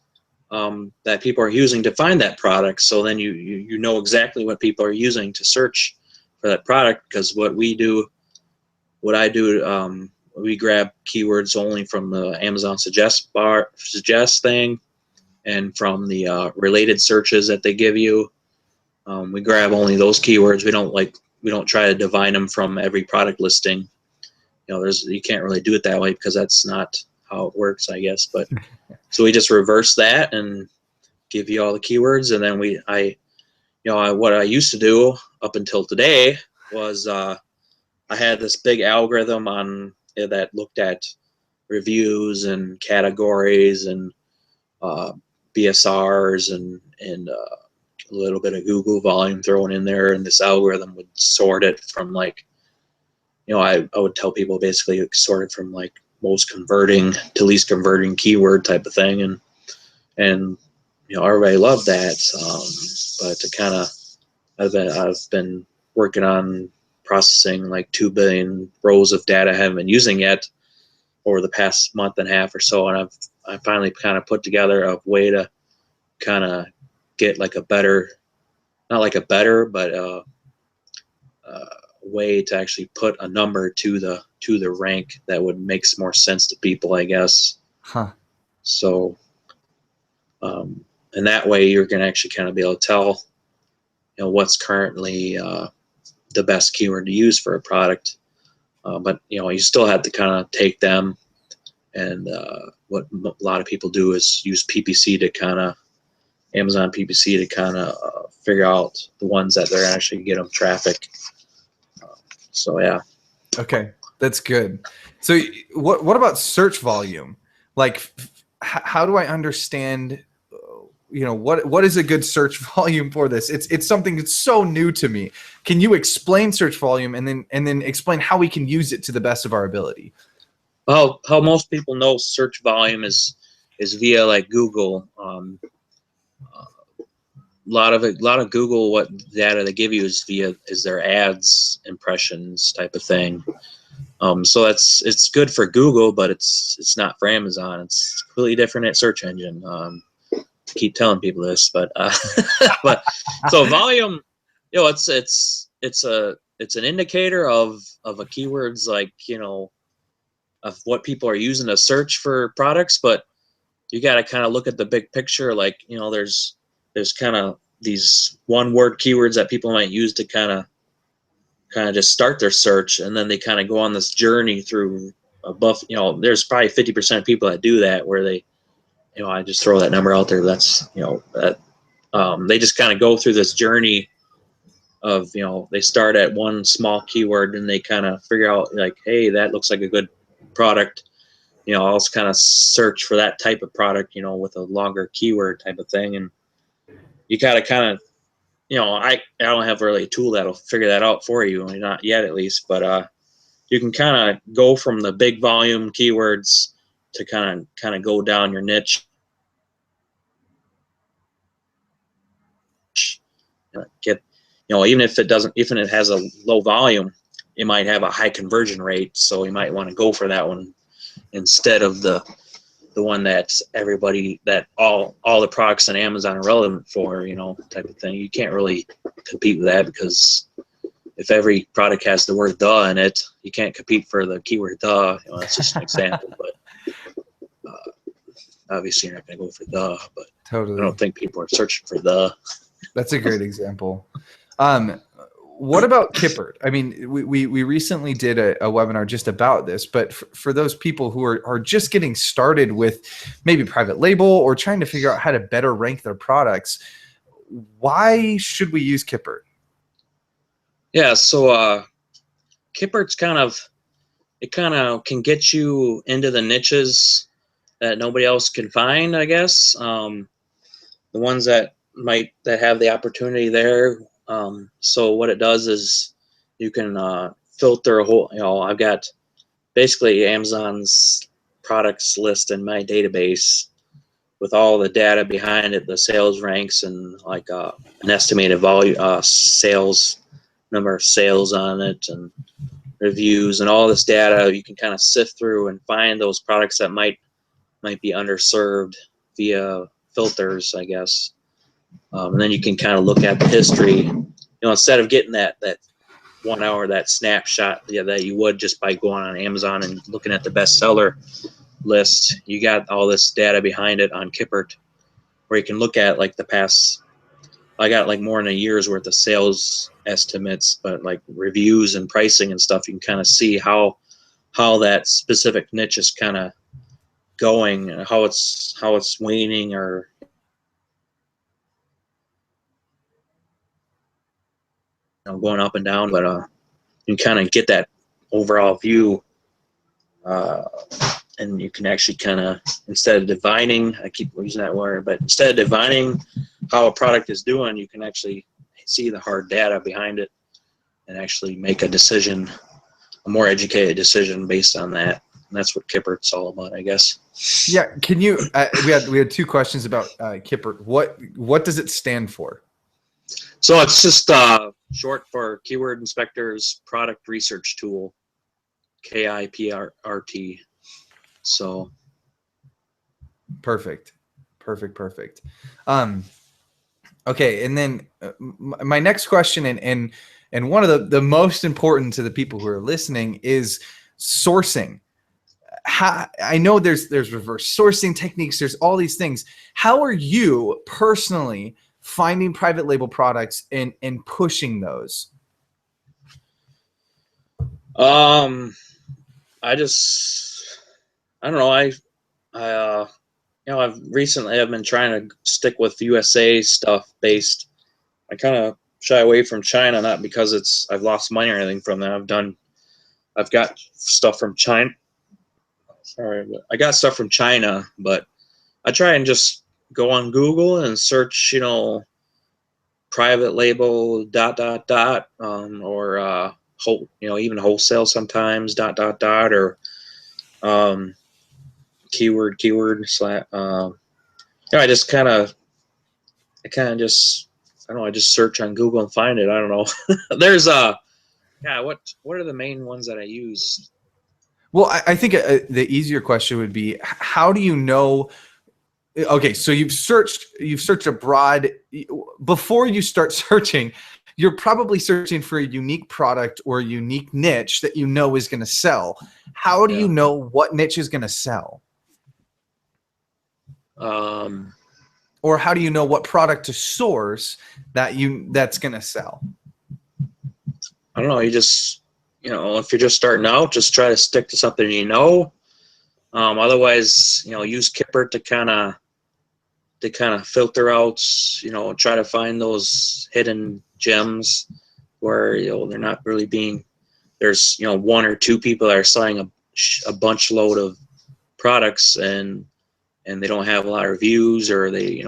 that people are using to find that product. So then you know exactly what people are using to search for that product, because what I do, we grab keywords only from the Amazon suggest thing, and from the related searches that they give you. We grab only those keywords. We don't try to divine them from every product listing. You can't really do it that way, because that's not how it works, I guess. But so we just reverse that and give you all the keywords, and then what I used to do up until today was I had this big algorithm that looked at reviews and categories and BSRs and a little bit of Google volume thrown in there, and this algorithm would sort it from I would tell people basically sort it from most converting to least converting keyword type of thing, and everybody loved that. But to kind of I've been working on processing 2 billion rows of data I haven't been using yet over the past month and a half or so, and I finally kind of put together a way to kind of get a better, not a better, but way to actually put a number to the rank that would make more sense to people, I guess. Huh. So, and that way you're going to actually kind of be able to tell, what's currently the best keyword to use for a product. But you still have to kind of take them, and what a lot of people do is use PPC to kind of Amazon PPC to kind of figure out the ones that they're actually get them traffic. So yeah. Okay, that's good. So what about search volume? How do I understand? What is a good search volume for this? It's something that's so new to me. Can you explain search volume and then explain how we can use it to the best of our ability? Well, how most people know search volume is via Google. A lot of Google, what data they give you is their ads impressions type of thing. So it's good for Google, but it's not for Amazon. It's completely different at search engine. Keep telling people this, but but so volume, it's an indicator of a keyword's of what people are using to search for products, but you got to kind of look at the big picture. There's kind of these one word keywords that people might use to kind of just start their search, and then they kind of go on this journey through a buff. There's probably 50% of people that do that, where they, I just throw that number out there. That's that they just kind of go through this journey of they start at one small keyword, and they kind of figure out hey, that looks like a good product. I'll just kind of search for that type of product, with a longer keyword type of thing. And you gotta kind of, I don't have really a tool that'll figure that out for you, not yet at least, but you can kind of go from the big volume keywords to kind of go down your niche. Get, even if it has a low volume, it might have a high conversion rate, so you might want to go for that one instead of the one that's all the products on Amazon are relevant for, type of thing. You can't really compete with that, because if every product has the word "the" in it, you can't compete for the keyword "the." That's just an example, but obviously you're not going to go for "the." But Totally. I don't think people are searching for "the." That's a great example. What about Kippered? I mean, we recently did a webinar just about this, but for those people who are just getting started with maybe private label or trying to figure out how to better rank their products, why should we use Kippered? Yeah, so Kippered's kind of can get you into the niches that nobody else can find, I guess. The ones that have the opportunity there. So what it does is you can filter a whole, I've got basically Amazon's products list in my database, with all the data behind it, the sales ranks and like an estimated volume, sales number of sales on it, and reviews and all this data. You can kind of sift through and find those products that might be underserved via filters, I guess. And then you can kind of look at the history. Instead of getting that 1 hour, that snapshot that you would just by going on Amazon and looking at the bestseller list, you got all this data behind it on Kippered, where you can look at like the past. I got like more than a year's worth of sales estimates, but like reviews and pricing and stuff. You can kind of see how that specific niche is kind of going, how it's waning or going up and down. But you can kind of get that overall view, and you can actually kind of, instead of divining, I keep using that word, but instead of divining how a product is doing, you can actually see the hard data behind it and actually make a decision, a more educated decision based on that. And that's what Kippered's all about, I guess. Yeah, can you? We had two questions about Kippered. What does it stand for? So it's just short for Keyword Inspector's Product Research Tool, KIPRT. So perfect. Okay, and then my next question, and one of the most important to the people who are listening, is sourcing. I know there's reverse sourcing techniques. There's all these things. How are you personally finding private label products and pushing those? I don't know. I've been trying to stick with USA stuff based. I kind of shy away from China, not because I've lost money or anything from them. I've got stuff from China. Sorry, but I got stuff from China, but I try and just go on Google and search, private label ... or even wholesale sometimes ... or keyword slash. I just kind of just, I don't know, I just search on Google and find it. I don't know. There's what are the main ones that I use? Well, I think the easier question would be, how do you know? Okay, so you've searched abroad. Before you start searching, you're probably searching for a unique product or a unique niche that you know is going to sell. How do you know what niche is going to sell? Or how do you know what product to source that's going to sell? I don't know. You just, if you're just starting out, just try to stick to something you know. Otherwise, use Kippered to kind of filter out, try to find those hidden gems where they're not really being. There's one or two people that are selling a bunch load of products and they don't have a lot of reviews, or they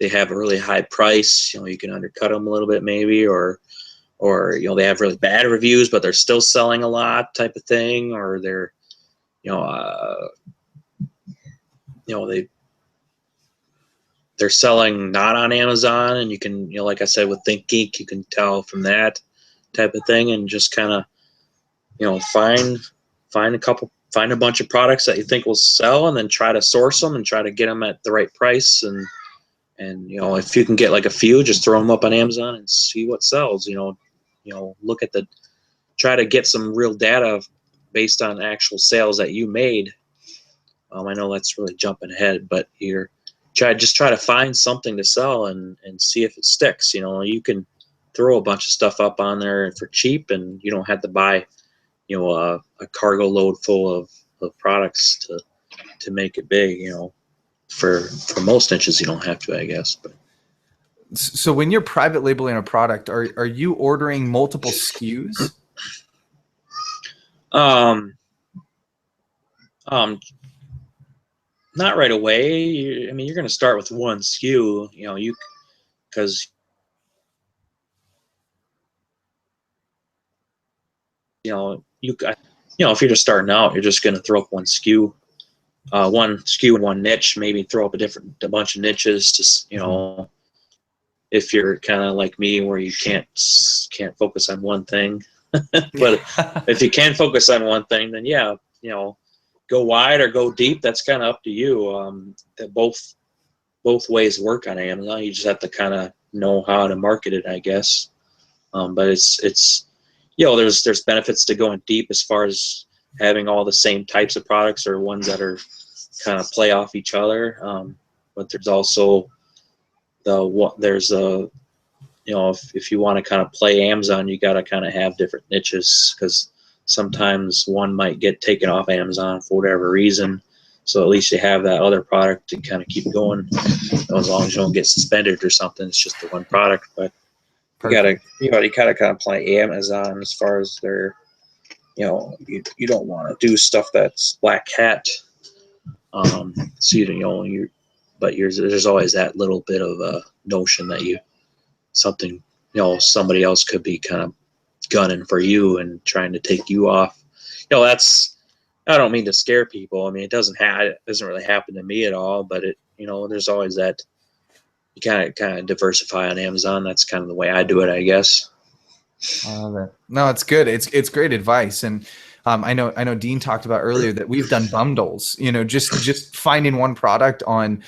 have a really high price. You can undercut them a little bit maybe, or they have really bad reviews but they're still selling a lot type of thing, or they're they're selling not on Amazon, and you can, like I said with Think Geek, you can tell from that type of thing, and just kind of find a bunch of products that you think will sell, and then try to source them and try to get them at the right price, and if you can get like a few, just throw them up on Amazon and see what sells. Look at try to get some real data based on actual sales that you made. I know that's really jumping ahead, but try to find something to sell and see if it sticks. You can throw a bunch of stuff up on there for cheap, and you don't have to buy a cargo load full of products to make it big. For most niches you don't have to, I guess. But so when you're private labeling a product, are you ordering multiple SKUs? Not right away. You're going to start with one SKU, because if you're just starting out, you're just going to throw up one SKU, one SKU in one niche, maybe throw up a bunch of niches to, you know, if you're kind of like me where you can't focus on one thing. But if you can focus on one thing, then yeah, you know, go wide or go deep. That's kind of up to you. That both ways work on Amazon. You just have to kind of know how to market it, I guess. But it's you know, there's benefits to going deep as far as having all the same types of products or ones that are kind of play off each other. But there's also there's a, you know, if you want to kind of play Amazon, you got to kind of have different niches, because sometimes one might get taken off Amazon for whatever reason. So at least you have that other product to kind of keep going. As long as you don't get suspended or something, it's just the one product. But you gotta kind of play Amazon as far as their, you know, you don't want to do stuff that's black hat. So you know, there's always that little bit of a notion that something, you know, somebody else could be kind of gunning for you and trying to take you off. You know, I don't mean to scare people. I mean, it doesn't really happen to me at all, but you know, there's always that. You kind of diversify on Amazon. That's kind of the way I do it, I guess. I love it. No, it's good. It's great advice. And I know Dean talked about earlier that we've done bundles, you know, just finding one product on,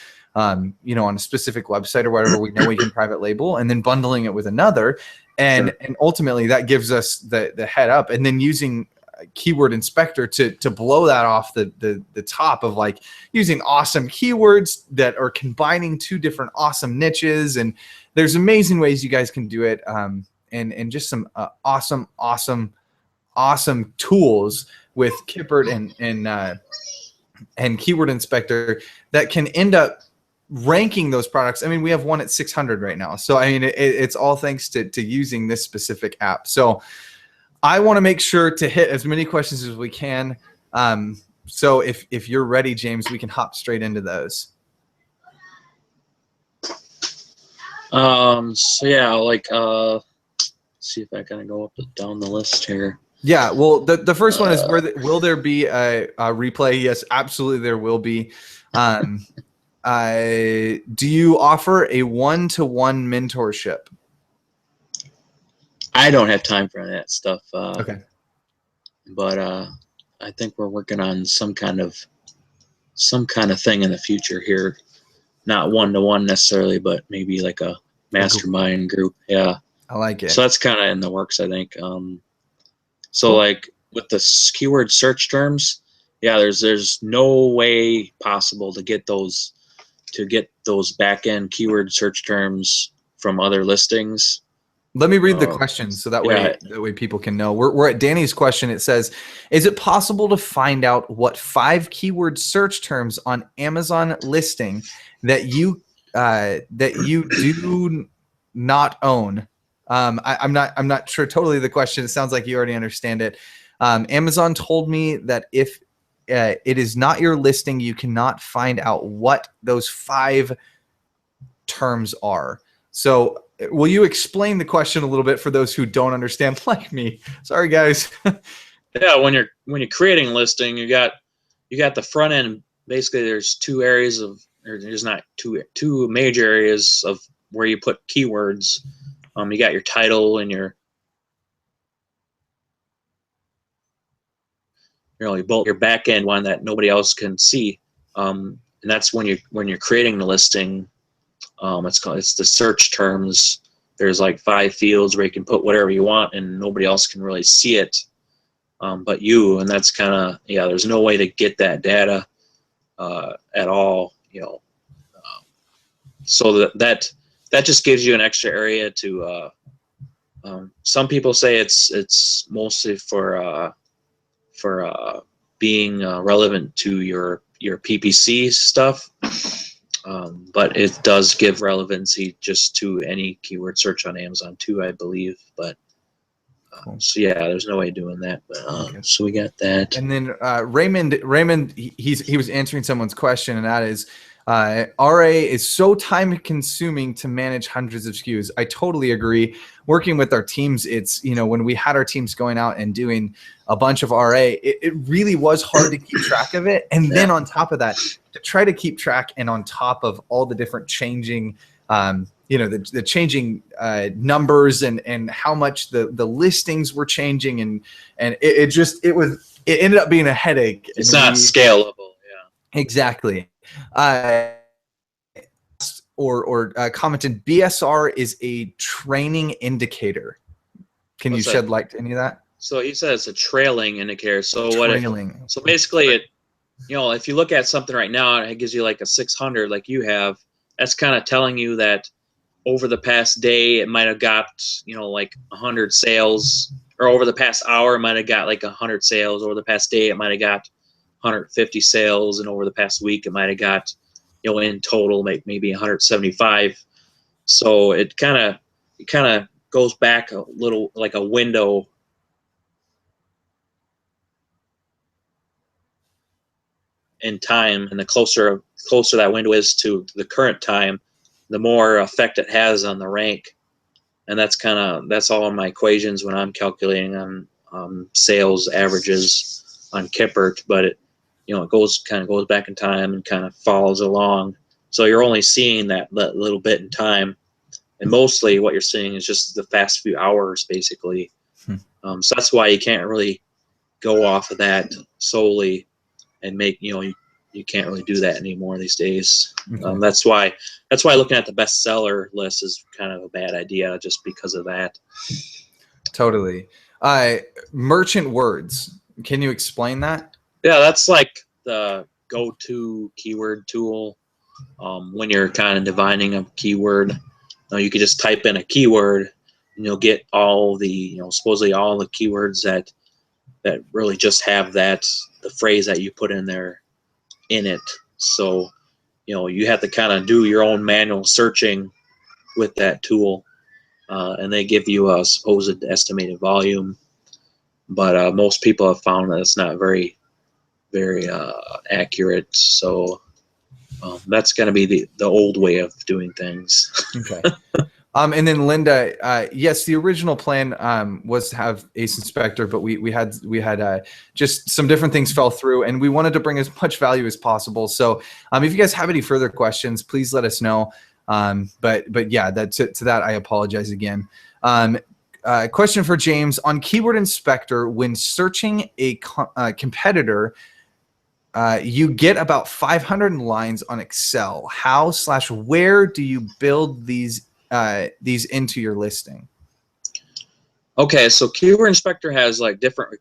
you know, on a specific website or whatever we know we can private label, and then bundling it with another. And ultimately that gives us the head up, and then using Keyword Inspector to blow that off the top of, like, using awesome keywords that are combining two different awesome niches. And there's amazing ways you guys can do it. And just some awesome tools with Kippered and Keyword Inspector that can end up ranking those products. I mean, we have one at 600 right now. So, I mean, it's all thanks to using this specific app. So I want to make sure to hit as many questions as we can. So if you're ready, James, we can hop straight into those. So yeah, like, see if I kind of go down the list here. Yeah, well, the first one is will there be a replay? Yes, absolutely, there will be. Do you offer a one-to-one mentorship? I don't have time for that stuff. Okay. But I think we're working on some kind of thing in the future here. Not one-to-one necessarily, but maybe like a mastermind group. Yeah. I like it. So that's kind of in the works, I think. So like with the keyword search terms, yeah, there's no way possible to get those back-end keyword search terms from other listings. Let me read the question so that way people can know. We're at Danny's question. It says, is it possible to find out what 5 keyword search terms on Amazon listing that you do not own? I'm not sure totally the question. It sounds like you already understand it. Amazon told me that if it is not your listing, you cannot find out what those 5 terms are. So will you explain the question a little bit for those who don't understand, like me? Sorry, guys. Yeah, when you're creating a listing, you got the front end. Basically, there's there's not two major areas of where you put keywords. You got your title and your back end one that nobody else can see, and that's when you're creating the listing. It's the search terms. There's like 5 fields where you can put whatever you want, and nobody else can really see it, but you. And that's kind of, there's no way to get that data at all. So that just gives you an extra area to. Some people say it's mostly for being relevant to your PPC stuff. But it does give relevancy just to any keyword search on Amazon too, I believe. But Cool. So yeah, there's no way of doing that. But Okay. So we got that. And then Raymond, he was answering someone's question, and that is, RA is so time consuming to manage hundreds of SKUs. I totally agree. Working with our teams, it's, when we had our teams going out and doing a bunch of RA, it really was hard to keep track of it. And then on top of that, to try to keep track, and on top of all the different changing, the changing numbers and how much the listings were changing, and it ended up being a headache. It's not scalable. Yeah. Exactly. Or commented, BSR is a training indicator. Can you shed light to any of that? So he says it's a trailing indicator. So trailing. So basically, if you look at something right now, it gives you like a 600, like you have. That's kind of telling you that over the past day, it might have got like 100 sales, or over the past hour, it might have got like 100 sales. Over the past day, it might have got 150 sales, and over the past week, it might have got in total maybe 175. So it kind of goes back a little, like a window. In time, and the closer that window is to the current time, the more effect it has on the rank. And that's all in my equations when I'm calculating on sales averages on Kippered. But it goes back in time and kind of follows along. So you're only seeing that little bit in time, and mostly what you're seeing is just the past few hours, basically. So that's why you can't really go off of that solely and make you can't really do that anymore these days. Okay. That's why looking at the bestseller list is kind of a bad idea, just because of that. Totally. Merchant words. Can you explain that? Yeah, that's like the go-to keyword tool when you're kind of defining a keyword. You could just type in a keyword, and you'll get all the supposedly all the keywords that really just have the phrase that you put in there in it. So you have to kind of do your own manual searching with that tool, and they give you a supposed estimated volume, but most people have found that it's not very accurate. So that's going to be the old way of doing things. Okay. And then Linda, yes, the original plan was to have Ace Inspector, but we had just some different things fell through, and we wanted to bring as much value as possible. So if you guys have any further questions, please let us know. But yeah, to that I apologize again. Question for James on Keyword Inspector: when searching a competitor, you get about 500 lines on Excel. How/where do you build these into your listing? Okay, so Keyword Inspector has like different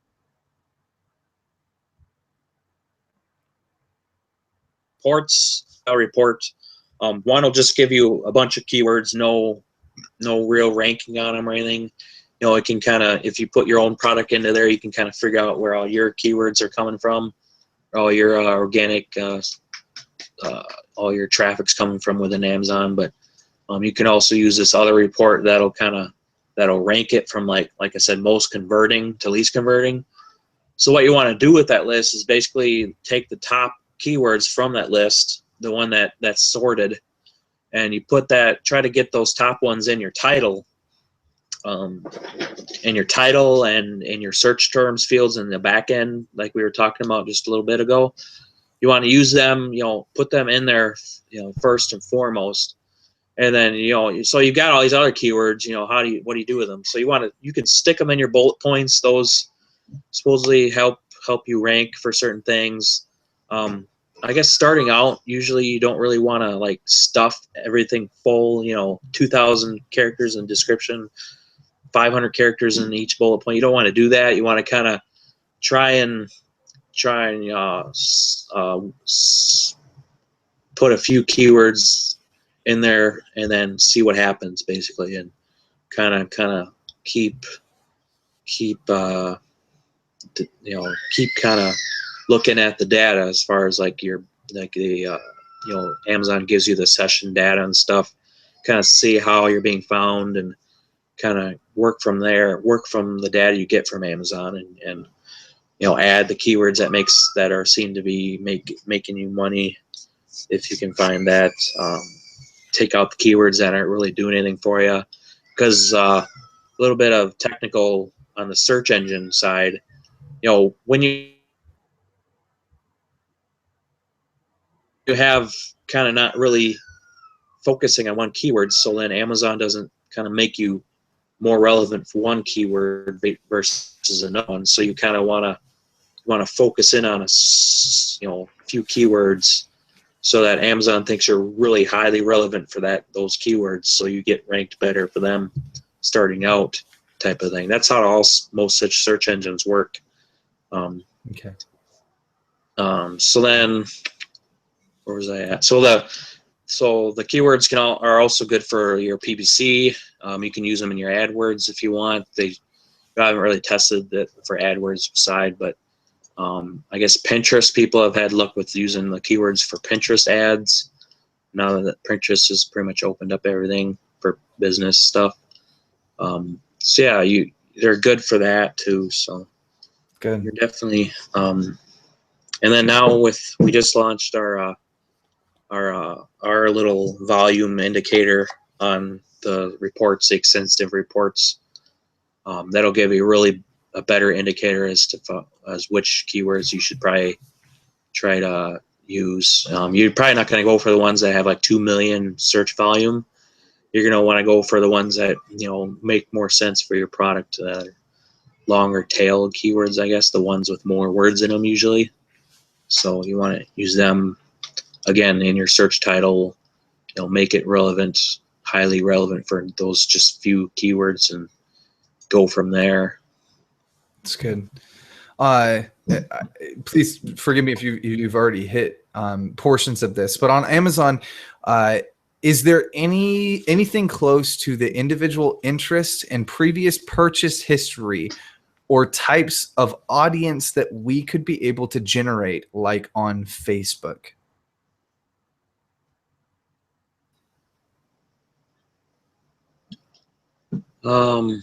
reports. One will just give you a bunch of keywords, no real ranking on them or anything. It can kind of, if you put your own product into there, you can kind of figure out where all your keywords are coming from, all your organic, all your traffic's coming from within Amazon. But you can also use this other report that'll rank it from like I said, most converting to least converting. So what you want to do with that list is basically take the top keywords from that list, the one that's sorted, and you try to get those top ones in your title, and in your search terms fields in the back end, like we were talking about just a little bit ago. You want to use them, put them in there, first and foremost. And then, so you've got all these other keywords, what do you do with them? So you can stick them in your bullet points. Those supposedly help you rank for certain things. I guess starting out, usually you don't really want to like stuff everything full, 2,000 characters in description, 500 characters in each bullet point. You don't want to do that. You want to kind of try and put a few keywords in there and then see what happens, basically, and kind of keep kind of looking at the data as far as like Amazon gives you the session data and stuff, kind of see how you're being found and kind of work from there, work from the data you get from Amazon, and add the keywords that are seen to be making you money if you can find that. Take out the keywords that aren't really doing anything for you, because a little bit of technical on the search engine side. When you have kind of not really focusing on one keyword, so then Amazon doesn't kind of make you more relevant for one keyword versus another one. So you kind of want to focus in on a few keywords, so that Amazon thinks you're really highly relevant for those keywords, so you get ranked better for them starting out, type of thing. That's how most such search engines work. Okay. So then, where was I at? So the keywords are also good for your PPC. You can use them in your AdWords if you want. I haven't really tested it for AdWords side, but I guess Pinterest, people have had luck with using the keywords for Pinterest ads. Now that Pinterest has pretty much opened up everything for business stuff. So yeah, they're good for that too. So Good. you're definitely. And then now we just launched our little volume indicator on the reports, the sensitive reports. That'll give you really a better indicator as which keywords you should probably try to use. You're probably not going to go for the ones that have like 2 million search volume. You're going to want to go for the ones that make more sense for your product. Longer tail keywords, I guess, the ones with more words in them usually. So you want to use them again in your search title. Make it relevant, highly relevant for those just few keywords, and go from there. That's good. Please forgive me if you've already hit portions of this, but on Amazon, is there anything close to the individual interests and previous purchase history or types of audience that we could be able to generate, like on Facebook? So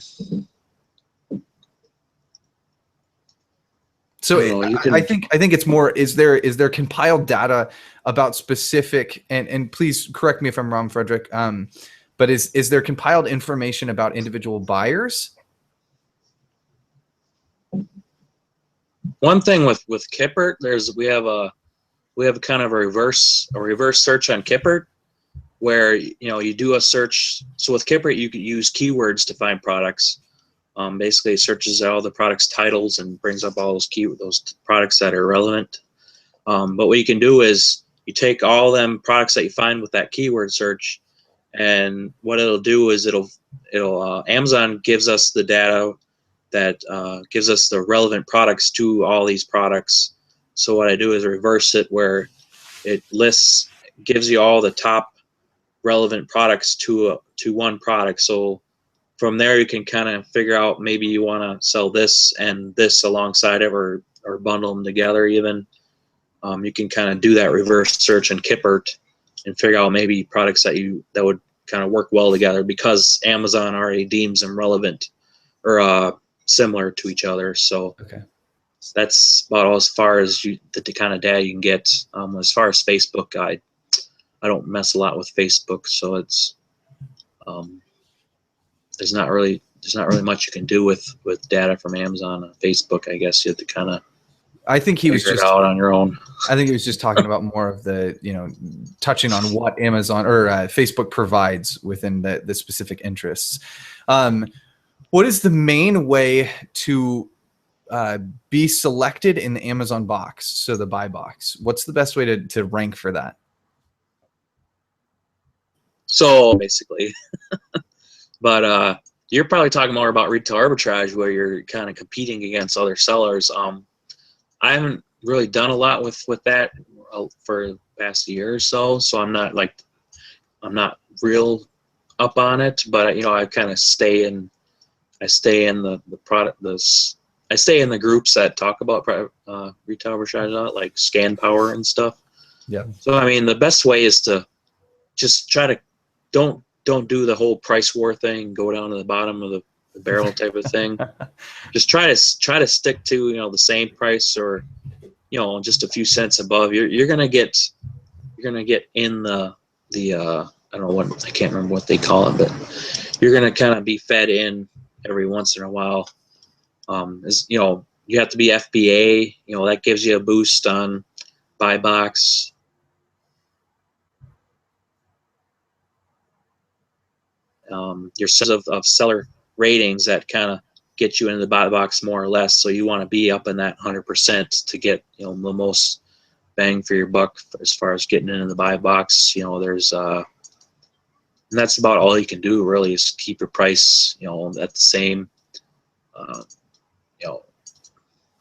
I think it's more, is there compiled data about specific, and please correct me if I'm wrong, Frederick, but is there compiled information about individual buyers? One thing with Kippered, we have kind of a reverse search on Kippered, where you do a search. So with Kippered, you could use keywords to find products. Basically, it searches all the products' titles and brings up all those products that are relevant. But what you can do is you take all them products that you find with that keyword search, and what it'll do is Amazon gives us the data that gives us the relevant products to all these products. So what I do is reverse it, where it gives you all the top relevant products to one product. So from there, you can kind of figure out, maybe you want to sell this and this alongside it, or bundle them together even. You can kind of do that reverse search in Kippered and figure out maybe products that would kind of work well together, because Amazon already deems them relevant or similar to each other. So that's about as far as the kind of data you can get. As far as Facebook, I don't mess a lot with Facebook, so it's there's not really much you can do with data from Amazon on Facebook. I guess you have to kind of figure it out on your own. I think he was just talking about more of the, touching on what Amazon or Facebook provides within the specific interests. What is the main way to be selected in the Amazon box? So the buy box, what's the best way to rank for that? So basically, but you're probably talking more about retail arbitrage, where you're kind of competing against other sellers. I haven't really done a lot with that for the past year or so, so I'm not real up on it. But I kind of stay in the product. I stay in the groups that talk about retail arbitrage a lot, like Scan Power and stuff. Yeah. So I mean, the best way is to just try to don't do the whole price war thing, go down to the bottom of the barrel type of thing. Just try to stick to the same price, or just a few cents above. You're gonna get gonna get in the I don't know what, I can't remember what they call it, but you're gonna kind of be fed in every once in a while. You know, you have to be FBA. You know, that gives you a boost on buy box. Your set of seller ratings that kind of get you into the buy box more or less. So you want to be up in that 100% to get, you know, the most bang for your buck as far as getting into the buy box. You know, there's and that's about all you can do really, is keep your price, you know, at the same. You know,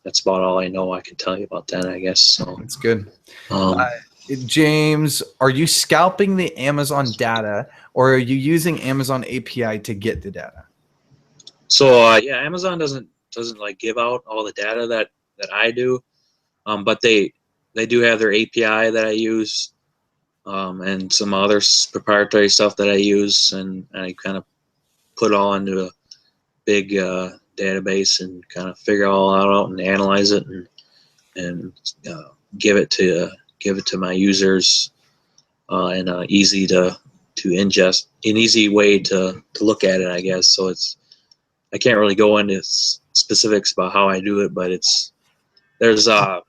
that's about all I know I can tell you about that, I guess. So That's good. James, are you scalping the Amazon data, or are you using Amazon API to get the data? So yeah, Amazon doesn't like give out all the data that I do, but they do have their API that I use, and some other proprietary stuff that I use, and I kind of put all into a big database and kind of figure all out and analyze it and give it to my users in a easy to ingest, an easy way to look at it, I guess. So I can't really go into specifics about how I do it, but there's no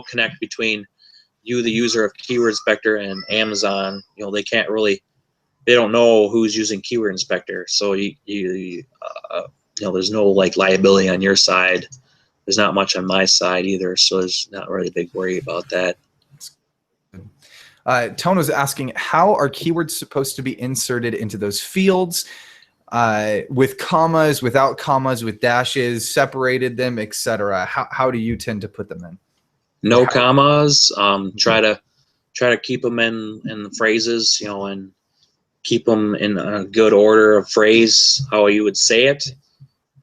connect between you, the user of Keyword Inspector, and Amazon. You know, they don't know who's using Keyword Inspector, so you know, there's no like liability on your side. There's not much on my side either, so there's not really a big worry about that. Tone was asking, how are keywords supposed to be inserted into those fields? With commas, without commas, with dashes, separated them, etc. How do you tend to put them in? No commas. Try to keep them in the phrases, you know, and keep them in a good order of phrase, how you would say it.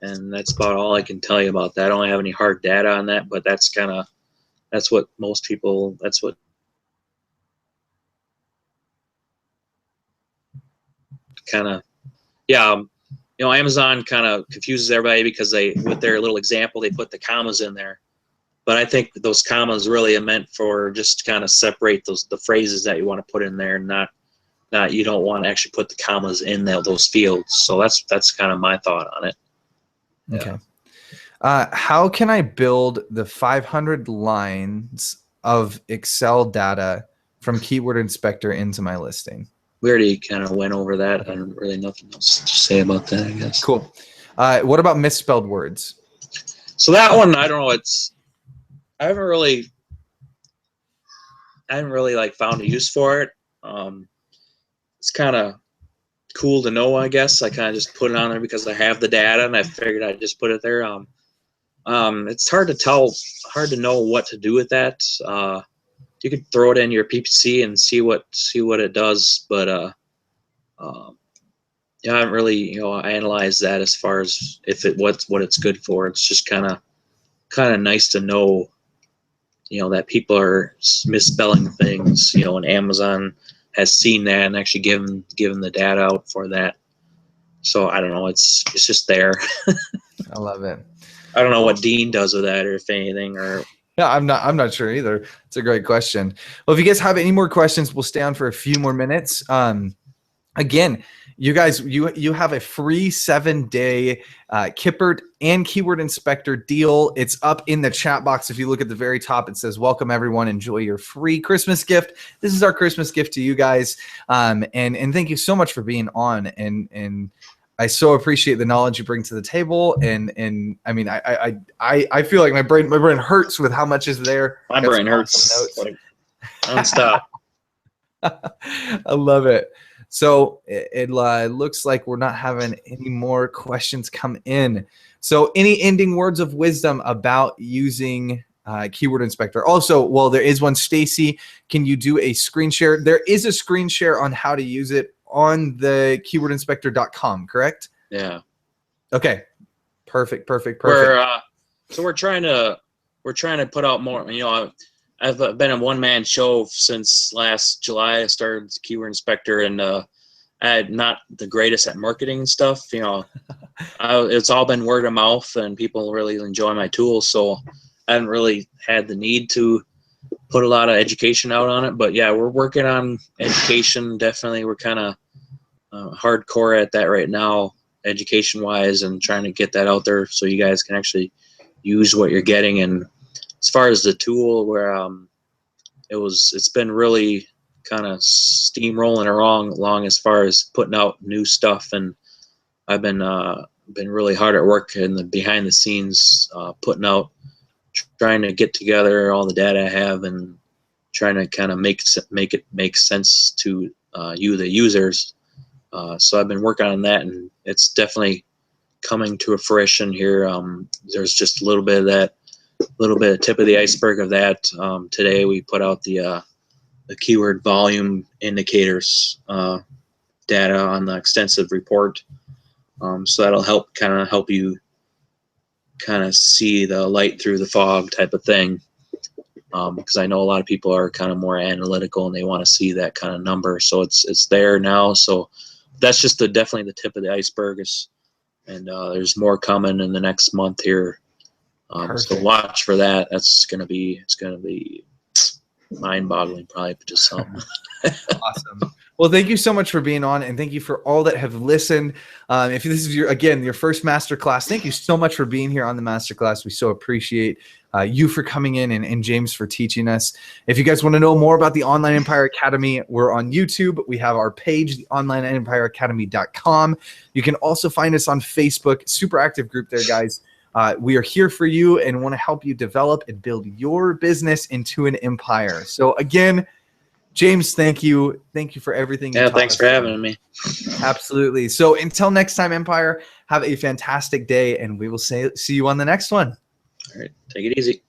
And that's about all I can tell you about that. I don't have any hard data on that, but that's what most people, that's what kind of, yeah. You know, Amazon kind of confuses everybody because with their little example, they put the commas in there. But I think those commas really are meant for just kind of separate the phrases that you want to put in there, not you don't want to actually put the commas in those fields. So that's kind of my thought on it. Yeah. Okay. How can I build the 500 lines of Excel data from Keyword Inspector into my listing? We already kind of went over that. I don't really nothing else to say about that, I guess. Cool. What about misspelled words? So that one, I don't know. I haven't really like found a use for it. It's kind of cool to know, I guess. I kind of just put it on there because I have the data, and I figured I'd just put it there. It's hard to know what to do with that. You could throw it in your PPC and see what it does, but yeah, I haven't really, you know, analyzed that as far as what it's good for. It's just kind of nice to know, you know, that people are misspelling things, you know, and Amazon has seen that and actually given the data out for that. So I don't know, it's just there. I love it. I don't know what Dean does with that, or if anything, or yeah, I'm not sure either. It's a great question. Well, if you guys have any more questions, we'll stay on for a few more minutes. Again, you guys, you have a free 7-day Kippered and Keyword Inspector deal. It's up in the chat box. If you look at the very top, it says, "Welcome everyone, enjoy your free Christmas gift." This is our Christmas gift to you guys, and thank you so much for being on. And I so appreciate the knowledge you bring to the table. And I mean, I feel like my brain hurts with how much is there. My brain hurts. Don't stop. I love it. So it looks like we're not having any more questions come in. So any ending words of wisdom about using Keyword Inspector? Also, well, there is one. Stacy, can you do a screen share? There is a screen share on how to use it on the keywordinspector.com, correct? Yeah. Okay. Perfect. So we're trying to put out more. You know, I've been a one-man show since last July. I started Keyword Inspector, and I'm not the greatest at marketing and stuff. You know, it's all been word of mouth, and people really enjoy my tools. So I haven't really had the need to put a lot of education out on it. But yeah, we're working on education. Definitely, we're kind of hardcore at that right now, education-wise, and trying to get that out there so you guys can actually use what you're getting. And as far as the tool, where it's been really kind of steamrolling along as far as putting out new stuff, and I've been really hard at work in the behind the scenes, putting out, trying to get together all the data I have and trying to kind of make it make sense to you, the users. So I've been working on that, and it's definitely coming to a fruition here. There's just a little bit of tip of the iceberg of that. Today we put out the keyword volume indicators data on the extensive report. So that'll help you kind of see the light through the fog type of thing. Because I know a lot of people are kind of more analytical and they want to see that kind of number. So it's there now. So that's just definitely the tip of the iceberg. And there's more coming in the next month here. So watch for that. It's gonna be mind-boggling, probably, but just something. Awesome. Well, thank you so much for being on, and thank you for all that have listened. If this is your first masterclass, thank you so much for being here on the masterclass. We so appreciate you for coming in and James for teaching us. If you guys want to know more about the Online Empire Academy, we're on YouTube. We have our page, theonlineempireacademy.com. You can also find us on Facebook. Super active group there, guys. We are here for you and want to help you develop and build your business into an empire. So again, James, thank you. Thank you for everything. Yeah, thanks for having me. Absolutely. So until next time, Empire, have a fantastic day, and we will see you on the next one. All right. Take it easy.